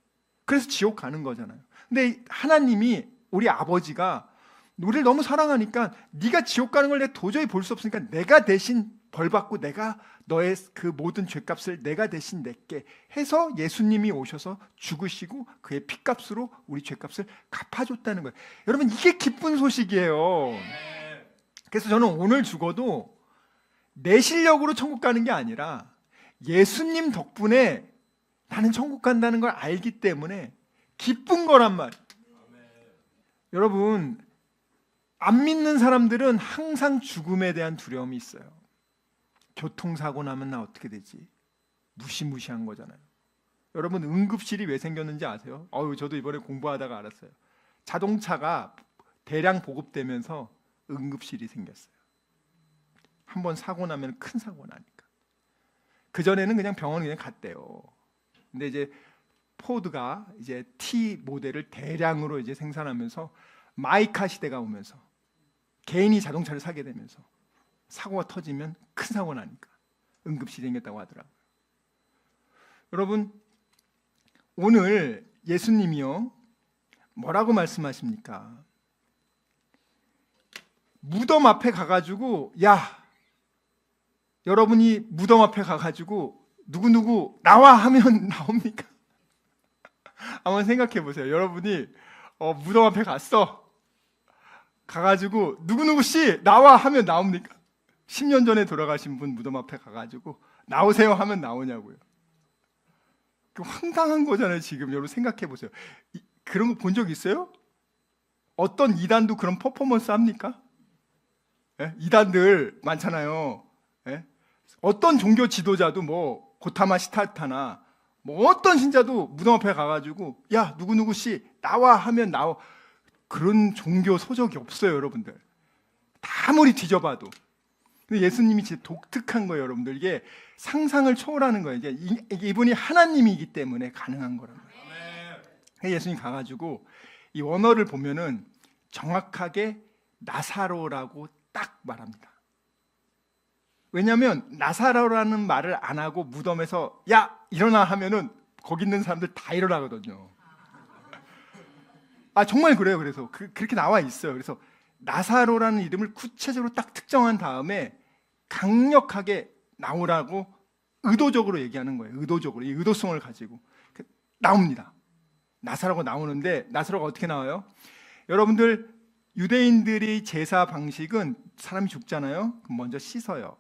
그래서 지옥 가는 거잖아요. 근데 하나님이 우리 아버지가 우리를 너무 사랑하니까 네가 지옥 가는 걸 내가 도저히 볼 수 없으니까 내가 대신 벌 받고 내가 너의 그 모든 죄값을 내가 대신 낼게 해서 예수님이 오셔서 죽으시고 그의 피값으로 우리 죄값을 갚아줬다는 거예요. 여러분 이게 기쁜 소식이에요. 그래서 저는 오늘 죽어도 내 실력으로 천국 가는 게 아니라 예수님 덕분에 나는 천국 간다는 걸 알기 때문에 기쁜 거란 말이에요. 여러분 안 믿는 사람들은 항상 죽음에 대한 두려움이 있어요. 교통사고 나면 나 어떻게 되지? 무시무시한 거잖아요. 여러분 응급실이 왜 생겼는지 아세요? 저도 이번에 공부하다가 알았어요. 자동차가 대량 보급되면서 응급실이 생겼어요. 한번 사고 나면 큰 사고 나니까. 그전에는 그냥 병원 그냥 갔대요. 근데 이제 포드가 이제 T 모델을 대량으로 이제 생산하면서 마이카 시대가 오면서 개인이 자동차를 사게 되면서 사고가 터지면 큰 사고 나니까 응급실이 생겼다고 하더라고요. 여러분 오늘 예수님이요 뭐라고 말씀하십니까? 무덤 앞에 가가지고 여러분이 무덤 앞에 가가지고 누구누구 나와 하면 나옵니까? 한번 생각해 보세요. 여러분이 무덤 앞에 가가지고 누구누구 씨 나와 하면 나옵니까? 10년 전에 돌아가신 분 무덤 앞에 가가지고 나오세요 하면 나오냐고요. 황당한 거잖아요. 지금 여러분 생각해 보세요. 그런 거 본 적 있어요? 어떤 이단도 그런 퍼포먼스 합니까? 예? 이단들 많잖아요. 예? 어떤 종교 지도자도 뭐 고타마 시타타나 뭐 어떤 신자도 무덤 앞에 가가지고 누구누구 씨 나와 하면 나와. 그런 종교 소적이 없어요. 여러분들 아무리 뒤져봐도. 근데 예수님이 진짜 독특한 거예요. 여러분들 이게 상상을 초월하는 거예요. 이제 이분이 하나님이기 때문에 가능한 거란 말이에요. 예수님 가가지고 이 원어를 보면은 정확하게 나사로라고 딱 말합니다. 왜냐하면 나사로라는 말을 안 하고 무덤에서 일어나 하면은 거기 있는 사람들 다 일어나거든요. 정말 그래요. 그래서 그렇게 나와 있어요. 그래서 나사로라는 이름을 구체적으로 딱 특정한 다음에 강력하게 나오라고 의도적으로 얘기하는 거예요. 의도적으로 이 의도성을 가지고 나옵니다. 나사로가 나오는데 나사로가 어떻게 나와요? 여러분들 유대인들이 제사 방식은 사람이 죽잖아요. 그럼 먼저 씻어요.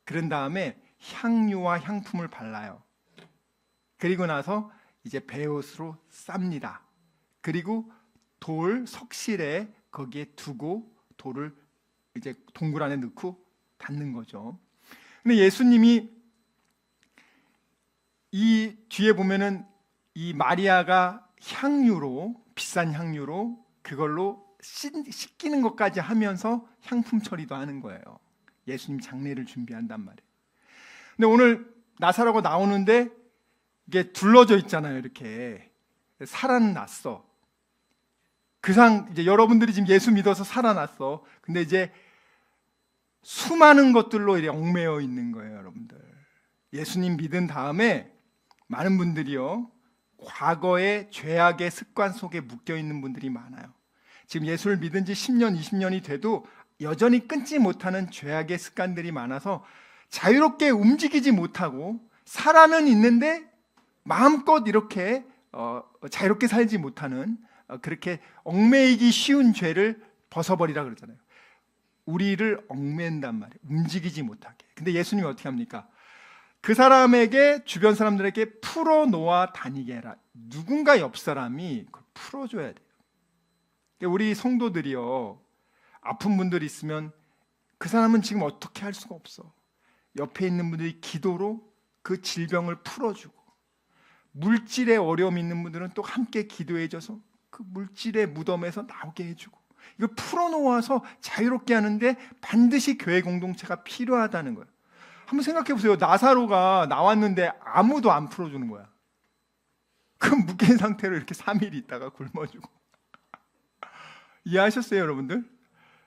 그런 다음에 향유와 향품을 발라요. 그리고 나서 이제 베옷으로 쌉니다. 그리고 돌 석실에 거기에 두고 돌을 이제 동굴 안에 넣고 닫는 거죠. 근데 예수님이 이 뒤에 보면은 이 마리아가 향유로 비싼 향유로 그걸로 씻기는 것까지 하면서 향품 처리도 하는 거예요. 예수님 장례를 준비한단 말이에요. 근데 오늘 나사로가 나오는데 이게 둘러져 있잖아요. 이렇게 살아났어. 이제 여러분들이 지금 예수 믿어서 살아났어. 근데 이제 수많은 것들로 이렇게 얽매여 있는 거예요, 여러분들. 예수님 믿은 다음에 많은 분들이요, 과거의 죄악의 습관 속에 묶여 있는 분들이 많아요. 지금 예수를 믿은 지 10년, 20년이 돼도 여전히 끊지 못하는 죄악의 습관들이 많아서 자유롭게 움직이지 못하고 살아는 있는데 마음껏 이렇게 자유롭게 살지 못하는 그렇게 얽매이기 쉬운 죄를 벗어버리라 그러잖아요. 우리를 얽매인단 말이에요. 움직이지 못하게. 근데 예수님이 어떻게 합니까? 그 사람에게 주변 사람들에게 풀어놓아 다니게 해라. 누군가 옆 사람이 그걸 풀어줘야 돼요. 우리 성도들이요, 아픈 분들이 있으면 그 사람은 지금 어떻게 할 수가 없어. 옆에 있는 분들이 기도로 그 질병을 풀어주고, 물질에 어려움이 있는 분들은 또 함께 기도해줘서 그 물질의 무덤에서 나오게 해주고, 이걸 풀어놓아서 자유롭게 하는데 반드시 교회 공동체가 필요하다는 거예요. 한번 생각해 보세요. 나사로가 나왔는데 아무도 안 풀어주는 거야. 그 묶인 상태로 이렇게 3일 있다가 굶어 죽어. 이해하셨어요, 여러분들?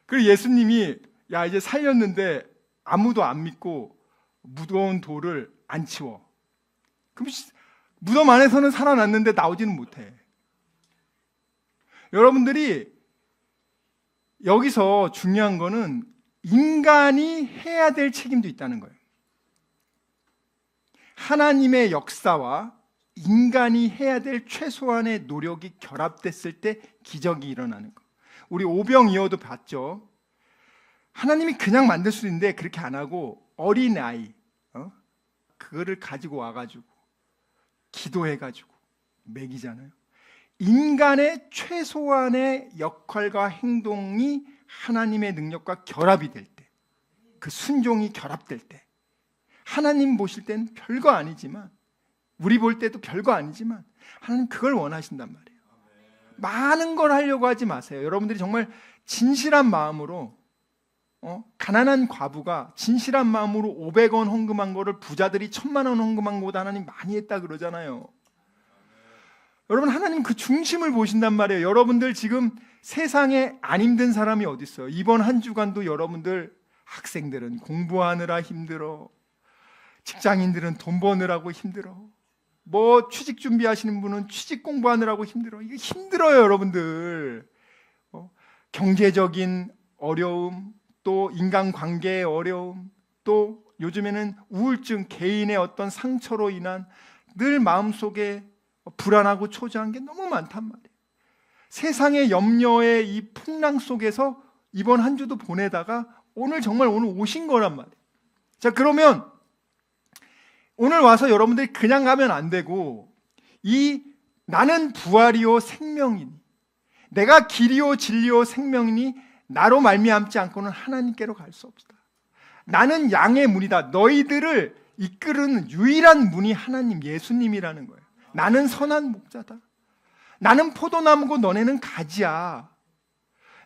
그리고 예수님이 야 이제 살렸는데 아무도 안 믿고 무거운 돌을 안 치워. 그럼 무덤 안에서는 살아났는데 나오지는 못해. 여러분들이 여기서 중요한 거는 인간이 해야 될 책임도 있다는 거예요. 하나님의 역사와 인간이 해야 될 최소한의 노력이 결합됐을 때 기적이 일어나는 거. 우리 오병이어도 봤죠. 하나님이 그냥 만들 수도 있는데 그렇게 안 하고 어린아이 그거를 가지고 와가지고 기도해가지고 먹이잖아요. 인간의 최소한의 역할과 행동이 하나님의 능력과 결합이 될 때, 그 순종이 결합될 때, 하나님 보실 때는 별거 아니지만, 우리 볼 때도 별거 아니지만 하나님 그걸 원하신단 말이에요. 많은 걸 하려고 하지 마세요. 여러분들이 정말 진실한 마음으로 가난한 과부가 진실한 마음으로 500원 헌금한 거를 부자들이 1000만 원 헌금한 것보다 하나님 많이 했다 그러잖아요. 여러분, 하나님 그 중심을 보신단 말이에요. 여러분들 지금 세상에 안 힘든 사람이 어디 있어요? 이번 한 주간도 여러분들 학생들은 공부하느라 힘들어, 직장인들은 돈 버느라고 힘들어, 뭐 취직 준비하시는 분은 취직 공부하느라고 힘들어. 이게 힘들어요, 여러분들. 경제적인 어려움, 또 인간관계의 어려움, 또 요즘에는 우울증, 개인의 어떤 상처로 인한 늘 마음속에 불안하고 초조한 게 너무 많단 말이에요. 세상의 염려의 이 풍랑 속에서 이번 한 주도 보내다가 오늘 오신 거란 말이에요. 자, 그러면 오늘 와서 여러분들이 그냥 가면 안 되고, 이 나는 부활이요 생명이니 내가 길이요 진리요 생명이니 나로 말미암지 않고는 하나님께로 갈 수 없다. 나는 양의 문이다. 너희들을 이끄는 유일한 문이 하나님 예수님이라는 거예요. 나는 선한 목자다. 나는 포도나무고 너네는 가지야.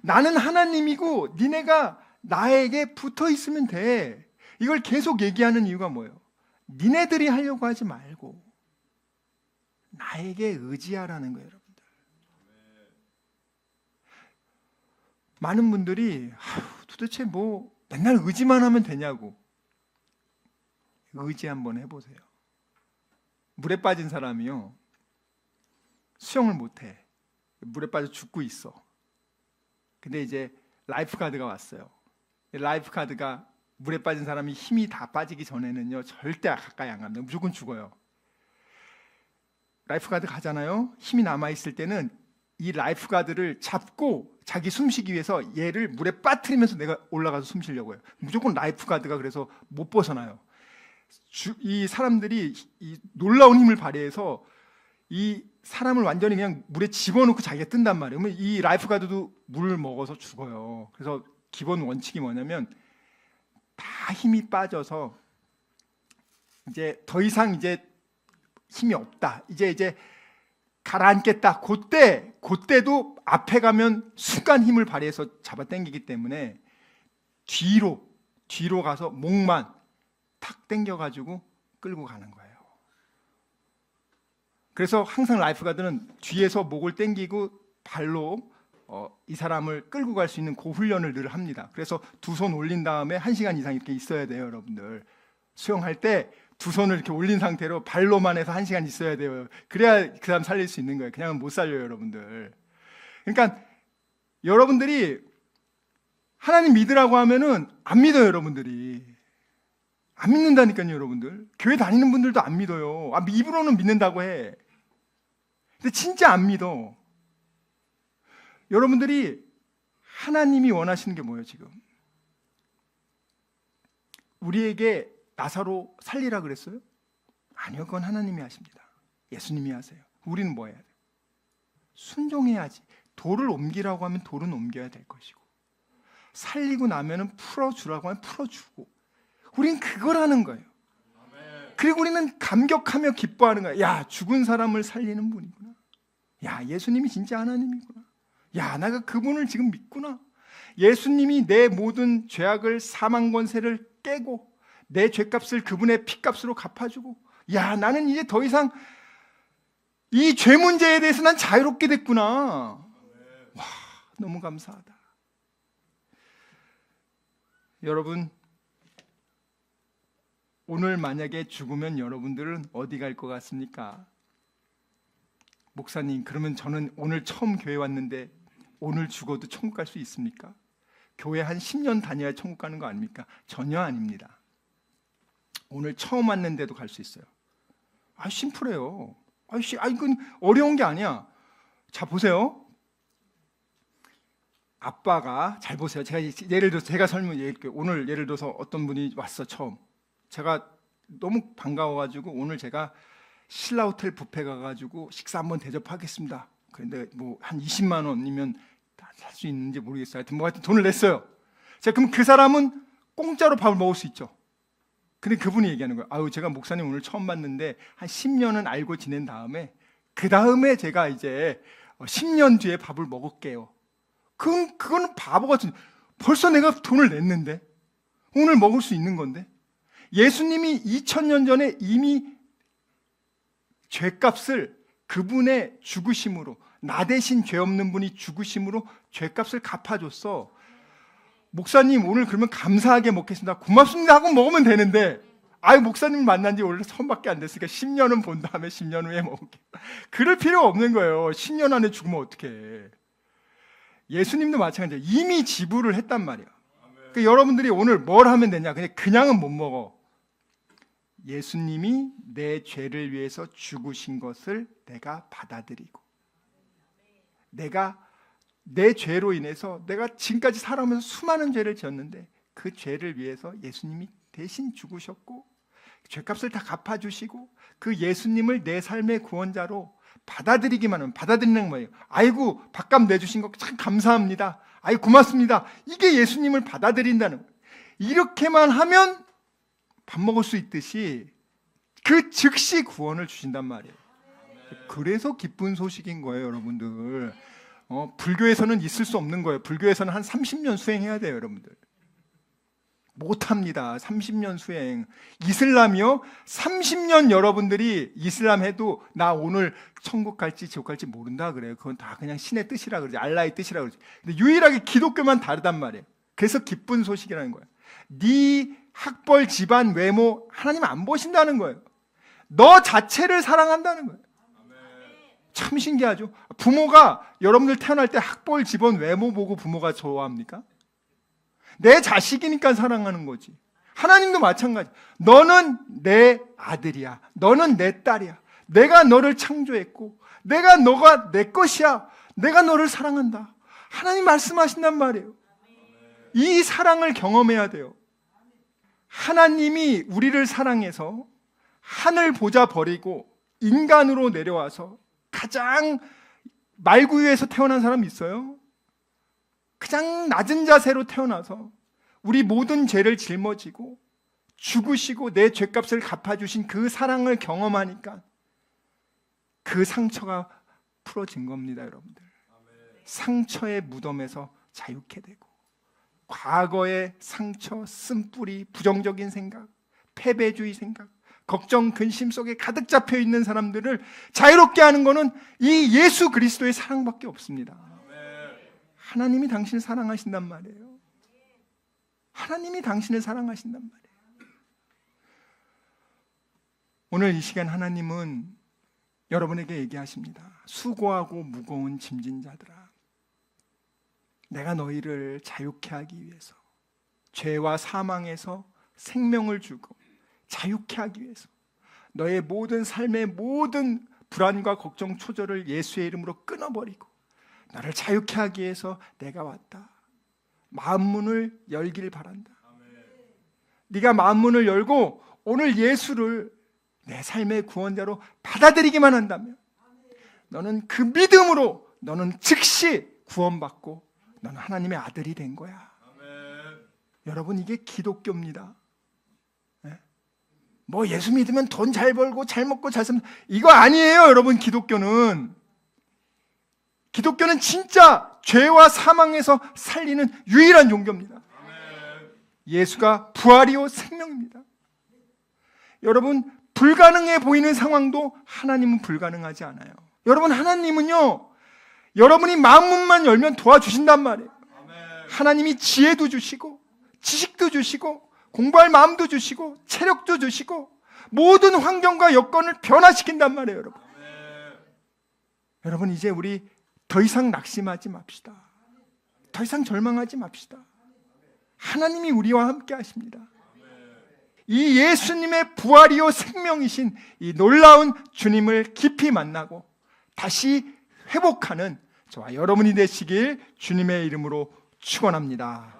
나는 하나님이고 니네가 나에게 붙어 있으면 돼. 이걸 계속 얘기하는 이유가 뭐예요? 니네들이 하려고 하지 말고 나에게 의지하라는 거예요, 여러분들. 많은 분들이 도대체 뭐 맨날 의지만 하면 되냐고. 의지 한번 해보세요. 물에 빠진 사람이요, 수영을 못해. 물에 빠져 죽고 있어. 근데 이제 라이프가드가 왔어요. 라이프가드가 물에 빠진 사람이 힘이 다 빠지기 전에는요 절대 가까이 안 갑니다. 무조건 죽어요. 라이프가드 가잖아요. 힘이 남아있을 때는 이 라이프가드를 잡고 자기 숨쉬기 위해서 얘를 물에 빠뜨리면서 내가 올라가서 숨 쉬려고 해요. 무조건 라이프가드가 그래서 못 벗어나요. 이 사람들이 이 놀라운 힘을 발휘해서 이 사람을 완전히 그냥 물에 집어넣고 자기가 뜬단 말이에요. 그러면 이 라이프가드도 물을 먹어서 죽어요. 그래서 기본 원칙이 뭐냐면 다 힘이 빠져서 이제 더 이상 이제 힘이 없다, 이제 가라앉겠다. 그때도 앞에 가면 순간 힘을 발휘해서 잡아당기기 때문에 뒤로 가서 목만 탁 당겨가지고 끌고 가는 거예요. 그래서 항상 라이프가드는 뒤에서 목을 당기고 발로 이 사람을 끌고 갈 수 있는 그 훈련을 늘 합니다. 그래서 두 손 올린 다음에 1시간 이상 이렇게 있어야 돼요, 여러분들. 수영할 때 두 손을 이렇게 올린 상태로 발로만 해서 1시간 있어야 돼요. 그래야 그 사람 살릴 수 있는 거예요. 그냥은 못 살려요, 여러분들. 그러니까 여러분들이 하나님 믿으라고 하면은 안 믿어요, 여러분들이. 안 믿는다니까요, 여러분들. 교회 다니는 분들도 안 믿어요. 입으로는 믿는다고 해. 근데 진짜 안 믿어. 여러분들이 하나님이 원하시는 게 뭐예요, 지금? 우리에게 나사로 살리라 그랬어요? 아니요, 그건 하나님이 하십니다. 예수님이 하세요. 우리는 뭐 해야 돼요? 순종해야지. 돌을 옮기라고 하면 돌은 옮겨야 될 것이고, 살리고 나면은 풀어주라고 하면 풀어주고, 우리는 그걸 하는 거예요. 그리고 우리는 감격하며 기뻐하는 거예요. 야, 죽은 사람을 살리는 분이구나. 야, 예수님이 진짜 하나님이구나. 야, 내가 그분을 지금 믿구나. 예수님이 내 모든 죄악을, 사망 권세를 깨고 내 죄값을 그분의 피값으로 갚아주고, 야, 나는 이제 더 이상 이 죄 문제에 대해서 난 자유롭게 됐구나. 와, 너무 감사하다. 여러분, 오늘 만약에 죽으면 여러분들은 어디 갈 것 같습니까? 목사님, 그러면 저는 오늘 처음 교회 왔는데 오늘 죽어도 천국 갈 수 있습니까? 교회 한 10년 다녀야 천국 가는 거 아닙니까? 전혀 아닙니다. 오늘 처음 왔는데도 갈 수 있어요. 심플해요. 이건 어려운 게 아니야. 자, 보세요. 아빠가, 잘 보세요. 제가 설명드릴게요. 오늘 예를 들어서 어떤 분이 왔어, 처음. 제가 너무 반가워가지고 오늘 제가 신라호텔 뷔페 가가지고 식사 한번 대접하겠습니다. 그런데 뭐 한 20만 원이면 다 살 수 있는지 모르겠어요. 하여튼 돈을 냈어요. 자, 그럼 그 사람은 공짜로 밥을 먹을 수 있죠. 근데 그분이 얘기하는 거예요. 제가 목사님 오늘 처음 봤는데 한 10년은 알고 지낸 다음에 그 다음에 제가 이제 10년 뒤에 밥을 먹을게요. 그거는 바보 같은. 벌써 내가 돈을 냈는데 오늘 먹을 수 있는 건데. 예수님이 2000년 전에 이미 죄값을 그분의 죽으심으로, 나 대신 죄 없는 분이 죽으심으로 죄값을 갚아줬어. 목사님 오늘 그러면 감사하게 먹겠습니다, 고맙습니다 하고 먹으면 되는데, 목사님 만난 지 원래 처음밖에 안 됐으니까 10년은 본 다음에 10년 후에 먹을게요. 그럴 필요가 없는 거예요. 10년 안에 죽으면 어떡해. 예수님도 마찬가지예요. 이미 지불을 했단 말이에요. 그러니까 여러분들이 오늘 뭘 하면 되냐, 그냥은 못 먹어. 예수님이 내 죄를 위해서 죽으신 것을 내가 받아들이고, 내가 내 죄로 인해서 내가 지금까지 살아오면서 수많은 죄를 지었는데 그 죄를 위해서 예수님이 대신 죽으셨고 죄값을 다 갚아주시고, 그 예수님을 내 삶의 구원자로 받아들이기만 하면, 받아들이는 거예요. 아이고 밥값 내주신 거 참 감사합니다, 고맙습니다, 이게 예수님을 받아들인다는 거예요. 이렇게만 하면 밥 먹을 수 있듯이 그 즉시 구원을 주신단 말이에요. 그래서 기쁜 소식인 거예요, 여러분들. 불교에서는 있을 수 없는 거예요. 불교에서는 한 30년 수행해야 돼요, 여러분들. 못합니다. 30년 수행. 이슬람이요, 30년 여러분들이 이슬람 해도 나 오늘 천국 갈지 지옥 갈지 모른다 그래요. 그건 다 그냥 신의 뜻이라 그러지, 알라의 뜻이라 그러지. 근데 유일하게 기독교만 다르단 말이에요. 그래서 기쁜 소식이라는 거예요. 네 학벌, 집안, 외모 하나님 안 보신다는 거예요. 너 자체를 사랑한다는 거예요. 참 신기하죠. 부모가 여러분들 태어날 때 학벌, 집안, 외모 보고 부모가 좋아합니까? 내 자식이니까 사랑하는 거지. 하나님도 마찬가지. 너는 내 아들이야, 너는 내 딸이야, 내가 너를 창조했고 너가 내 것이야, 내가 너를 사랑한다. 하나님 말씀하신단 말이에요. 이 사랑을 경험해야 돼요. 하나님이 우리를 사랑해서 하늘 보좌 버리고 인간으로 내려와서, 가장 말구유에서 태어난 사람 있어요? 가장 낮은 자세로 태어나서 우리 모든 죄를 짊어지고 죽으시고 내 죄값을 갚아주신 그 사랑을 경험하니까 그 상처가 풀어진 겁니다, 여러분들. 상처의 무덤에서 자유케 되고, 과거의 상처, 쓴뿌리, 부정적인 생각, 패배주의 생각, 걱정, 근심 속에 가득 잡혀 있는 사람들을 자유롭게 하는 것은 이 예수 그리스도의 사랑밖에 없습니다. 하나님이 당신을 사랑하신단 말이에요. 하나님이 당신을 사랑하신단 말이에요. 오늘 이 시간 하나님은 여러분에게 얘기하십니다. 수고하고 무거운 짐진 자들아, 내가 너희를 자유케 하기 위해서, 죄와 사망에서 생명을 주고 자유케 하기 위해서, 너의 모든 삶의 모든 불안과 걱정, 초절을 예수의 이름으로 끊어버리고 너를 자유케 하기 위해서 내가 왔다. 마음 문을 열길 바란다. 네가 마음 문을 열고 오늘 예수를 내 삶의 구원자로 받아들이기만 한다면, 너는 그 믿음으로 너는 즉시 구원받고 너는 하나님의 아들이 된 거야. 여러분, 이게 기독교입니다. 뭐 예수 믿으면 돈 잘 벌고 잘 먹고 잘 살면, 이거 아니에요, 여러분. 기독교는 진짜 죄와 사망에서 살리는 유일한 종교입니다. 예수가 부활이요 생명입니다. 여러분, 불가능해 보이는 상황도 하나님은 불가능하지 않아요. 여러분, 하나님은요, 여러분이 마음문만 열면 도와주신단 말이에요. 하나님이 지혜도 주시고 지식도 주시고 공부할 마음도 주시고 체력도 주시고 모든 환경과 여건을 변화시킨단 말이에요. 여러분, 이제 우리 더 이상 낙심하지 맙시다. 더 이상 절망하지 맙시다. 하나님이 우리와 함께 하십니다. 이 예수님의 부활이요 생명이신 이 놀라운 주님을 깊이 만나고 다시 회복하는 저와 여러분이 되시길 주님의 이름으로 축원합니다.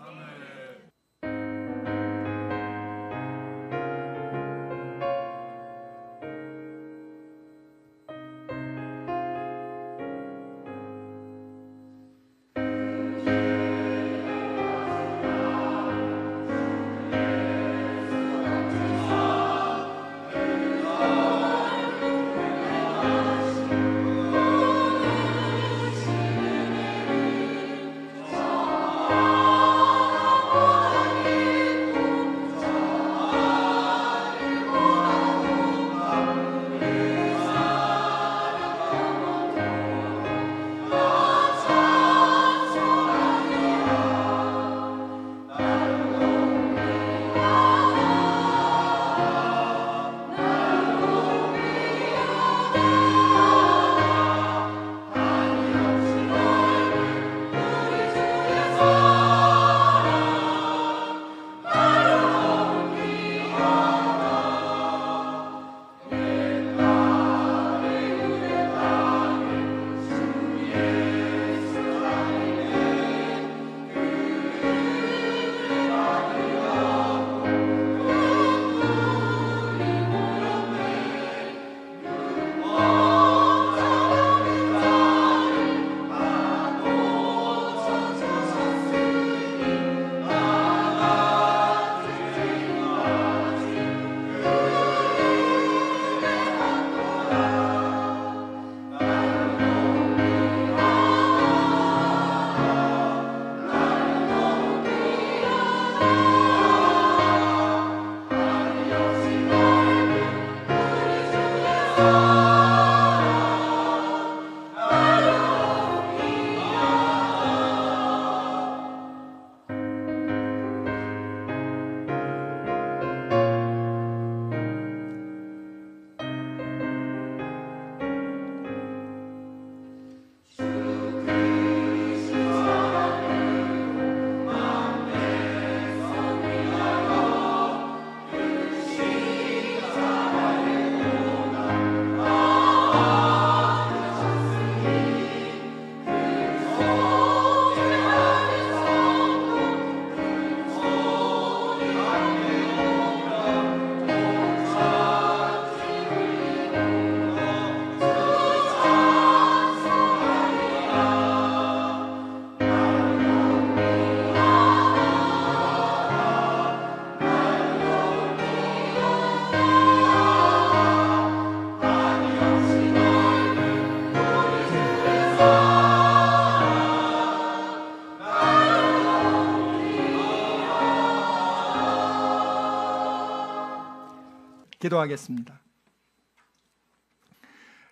기도하겠습니다.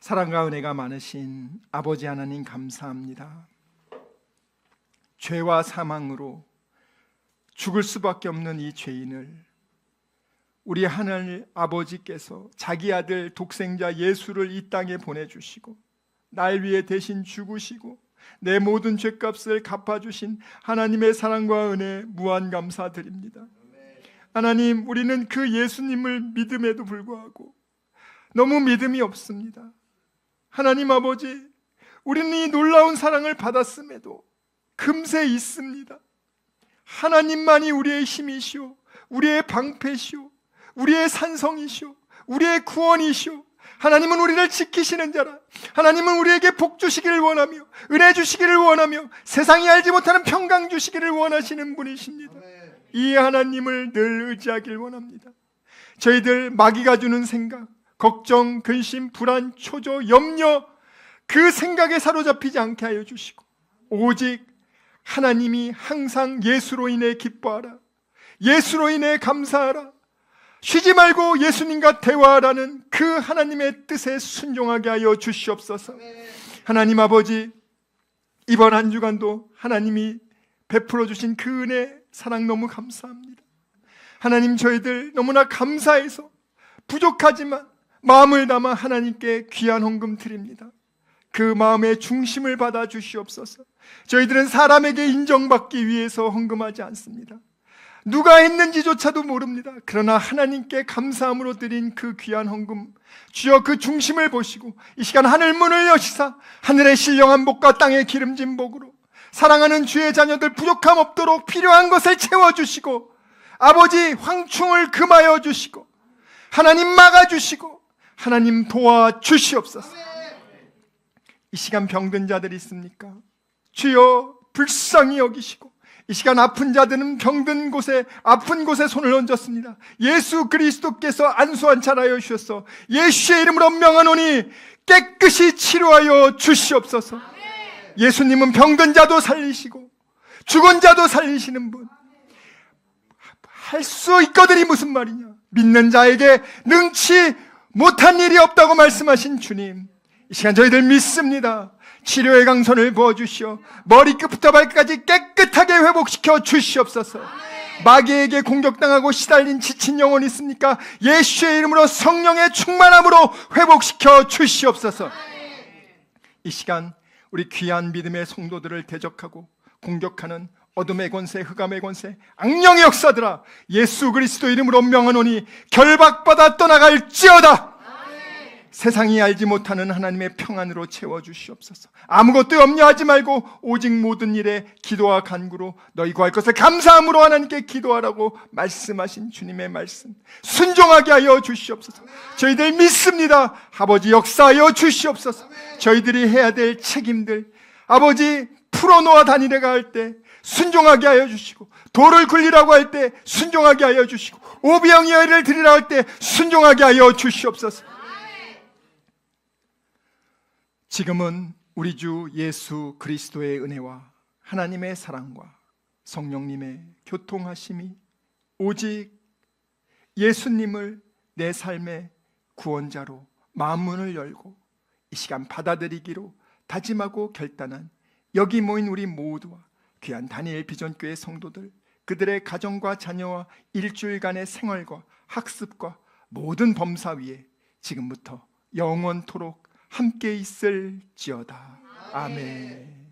사랑과 은혜가 많으신 아버지 하나님, 감사합니다. 죄와 사망으로 죽을 수밖에 없는 이 죄인을 우리 하나님 아버지께서 자기 아들 독생자 예수를 이 땅에 보내주시고 날 위해 대신 죽으시고 내 모든 죄값을 갚아주신 하나님의 사랑과 은혜 무한 감사드립니다. 하나님, 우리는 그 예수님을 믿음에도 불구하고 너무 믿음이 없습니다. 하나님 아버지, 우리는 이 놀라운 사랑을 받았음에도 금세 잊습니다. 하나님만이 우리의 힘이시오, 우리의 방패시오, 우리의 산성이시오, 우리의 구원이시오. 하나님은 우리를 지키시는 자라. 하나님은 우리에게 복 주시기를 원하며 은혜 주시기를 원하며 세상이 알지 못하는 평강 주시기를 원하시는 분이십니다. 이 하나님을 늘 의지하길 원합니다. 저희들 마귀가 주는 생각, 걱정, 근심, 불안, 초조, 염려, 그 생각에 사로잡히지 않게 하여 주시고 오직 하나님이 항상 예수로 인해 기뻐하라, 예수로 인해 감사하라, 쉬지 말고 예수님과 대화하라는 그 하나님의 뜻에 순종하게 하여 주시옵소서. 하나님 아버지, 이번 한 주간도 하나님이 베풀어 주신 그 은혜 사랑 너무 감사합니다. 하나님, 저희들 너무나 감사해서 부족하지만 마음을 담아 하나님께 귀한 헌금 드립니다. 그 마음의 중심을 받아 주시옵소서. 저희들은 사람에게 인정받기 위해서 헌금하지 않습니다. 누가 했는지조차도 모릅니다. 그러나 하나님께 감사함으로 드린 그 귀한 헌금, 주여 그 중심을 보시고 이 시간 하늘 문을 여시사 하늘의 신령한 복과 땅의 기름진 복으로 사랑하는 주의 자녀들 부족함 없도록 필요한 것을 채워주시고, 아버지 황충을 금하여 주시고, 하나님 막아주시고, 하나님 도와주시옵소서. 이 시간 병든 자들이 있습니까? 주여 불쌍히 여기시고, 이 시간 아픈 자들은 병든 곳에, 아픈 곳에 손을 얹었습니다. 예수 그리스도께서 안수한 자라여 주셔서 예수의 이름으로 명하노니 깨끗이 치료하여 주시옵소서. 예수님은 병든 자도 살리시고 죽은 자도 살리시는 분, 할 수 있거든이 무슨 말이냐. 믿는 자에게 능치 못한 일이 없다고 말씀하신 주님, 이 시간 저희들 믿습니다. 치료의 강선을 부어주시어 머리끝부터 발끝까지 깨끗하게 회복시켜 주시옵소서. 마귀에게 공격당하고 시달린 지친 영혼 있습니까? 예수의 이름으로 성령의 충만함으로 회복시켜 주시옵소서. 이 시간 우리 귀한 믿음의 성도들을 대적하고 공격하는 어둠의 권세, 흑암의 권세, 악령의 역사들아, 예수 그리스도 이름으로 명하노니 결박받아 떠나갈지어다. 세상이 알지 못하는 하나님의 평안으로 채워주시옵소서. 아무것도 염려하지 말고 오직 모든 일에 기도와 간구로 너희 구할 것을 감사함으로 하나님께 기도하라고 말씀하신 주님의 말씀 순종하게 하여 주시옵소서. 저희들 믿습니다. 아버지 역사하여 주시옵소서. 저희들이 해야 될 책임들, 아버지 풀어놓아 다니려고 할 때 순종하게 하여 주시고, 돌을 굴리라고 할 때 순종하게 하여 주시고, 오병이어를 드리라 할 때 순종하게 하여 주시옵소서. 지금은 우리 주 예수 그리스도의 은혜와 하나님의 사랑과 성령님의 교통하심이 오직 예수님을 내 삶의 구원자로 마음문을 열고 이 시간 받아들이기로 다짐하고 결단한 여기 모인 우리 모두와 귀한 다니엘 비전교회 성도들, 그들의 가정과 자녀와 일주일간의 생활과 학습과 모든 범사 위에 지금부터 영원토록 함께 있을지어다. 아멘.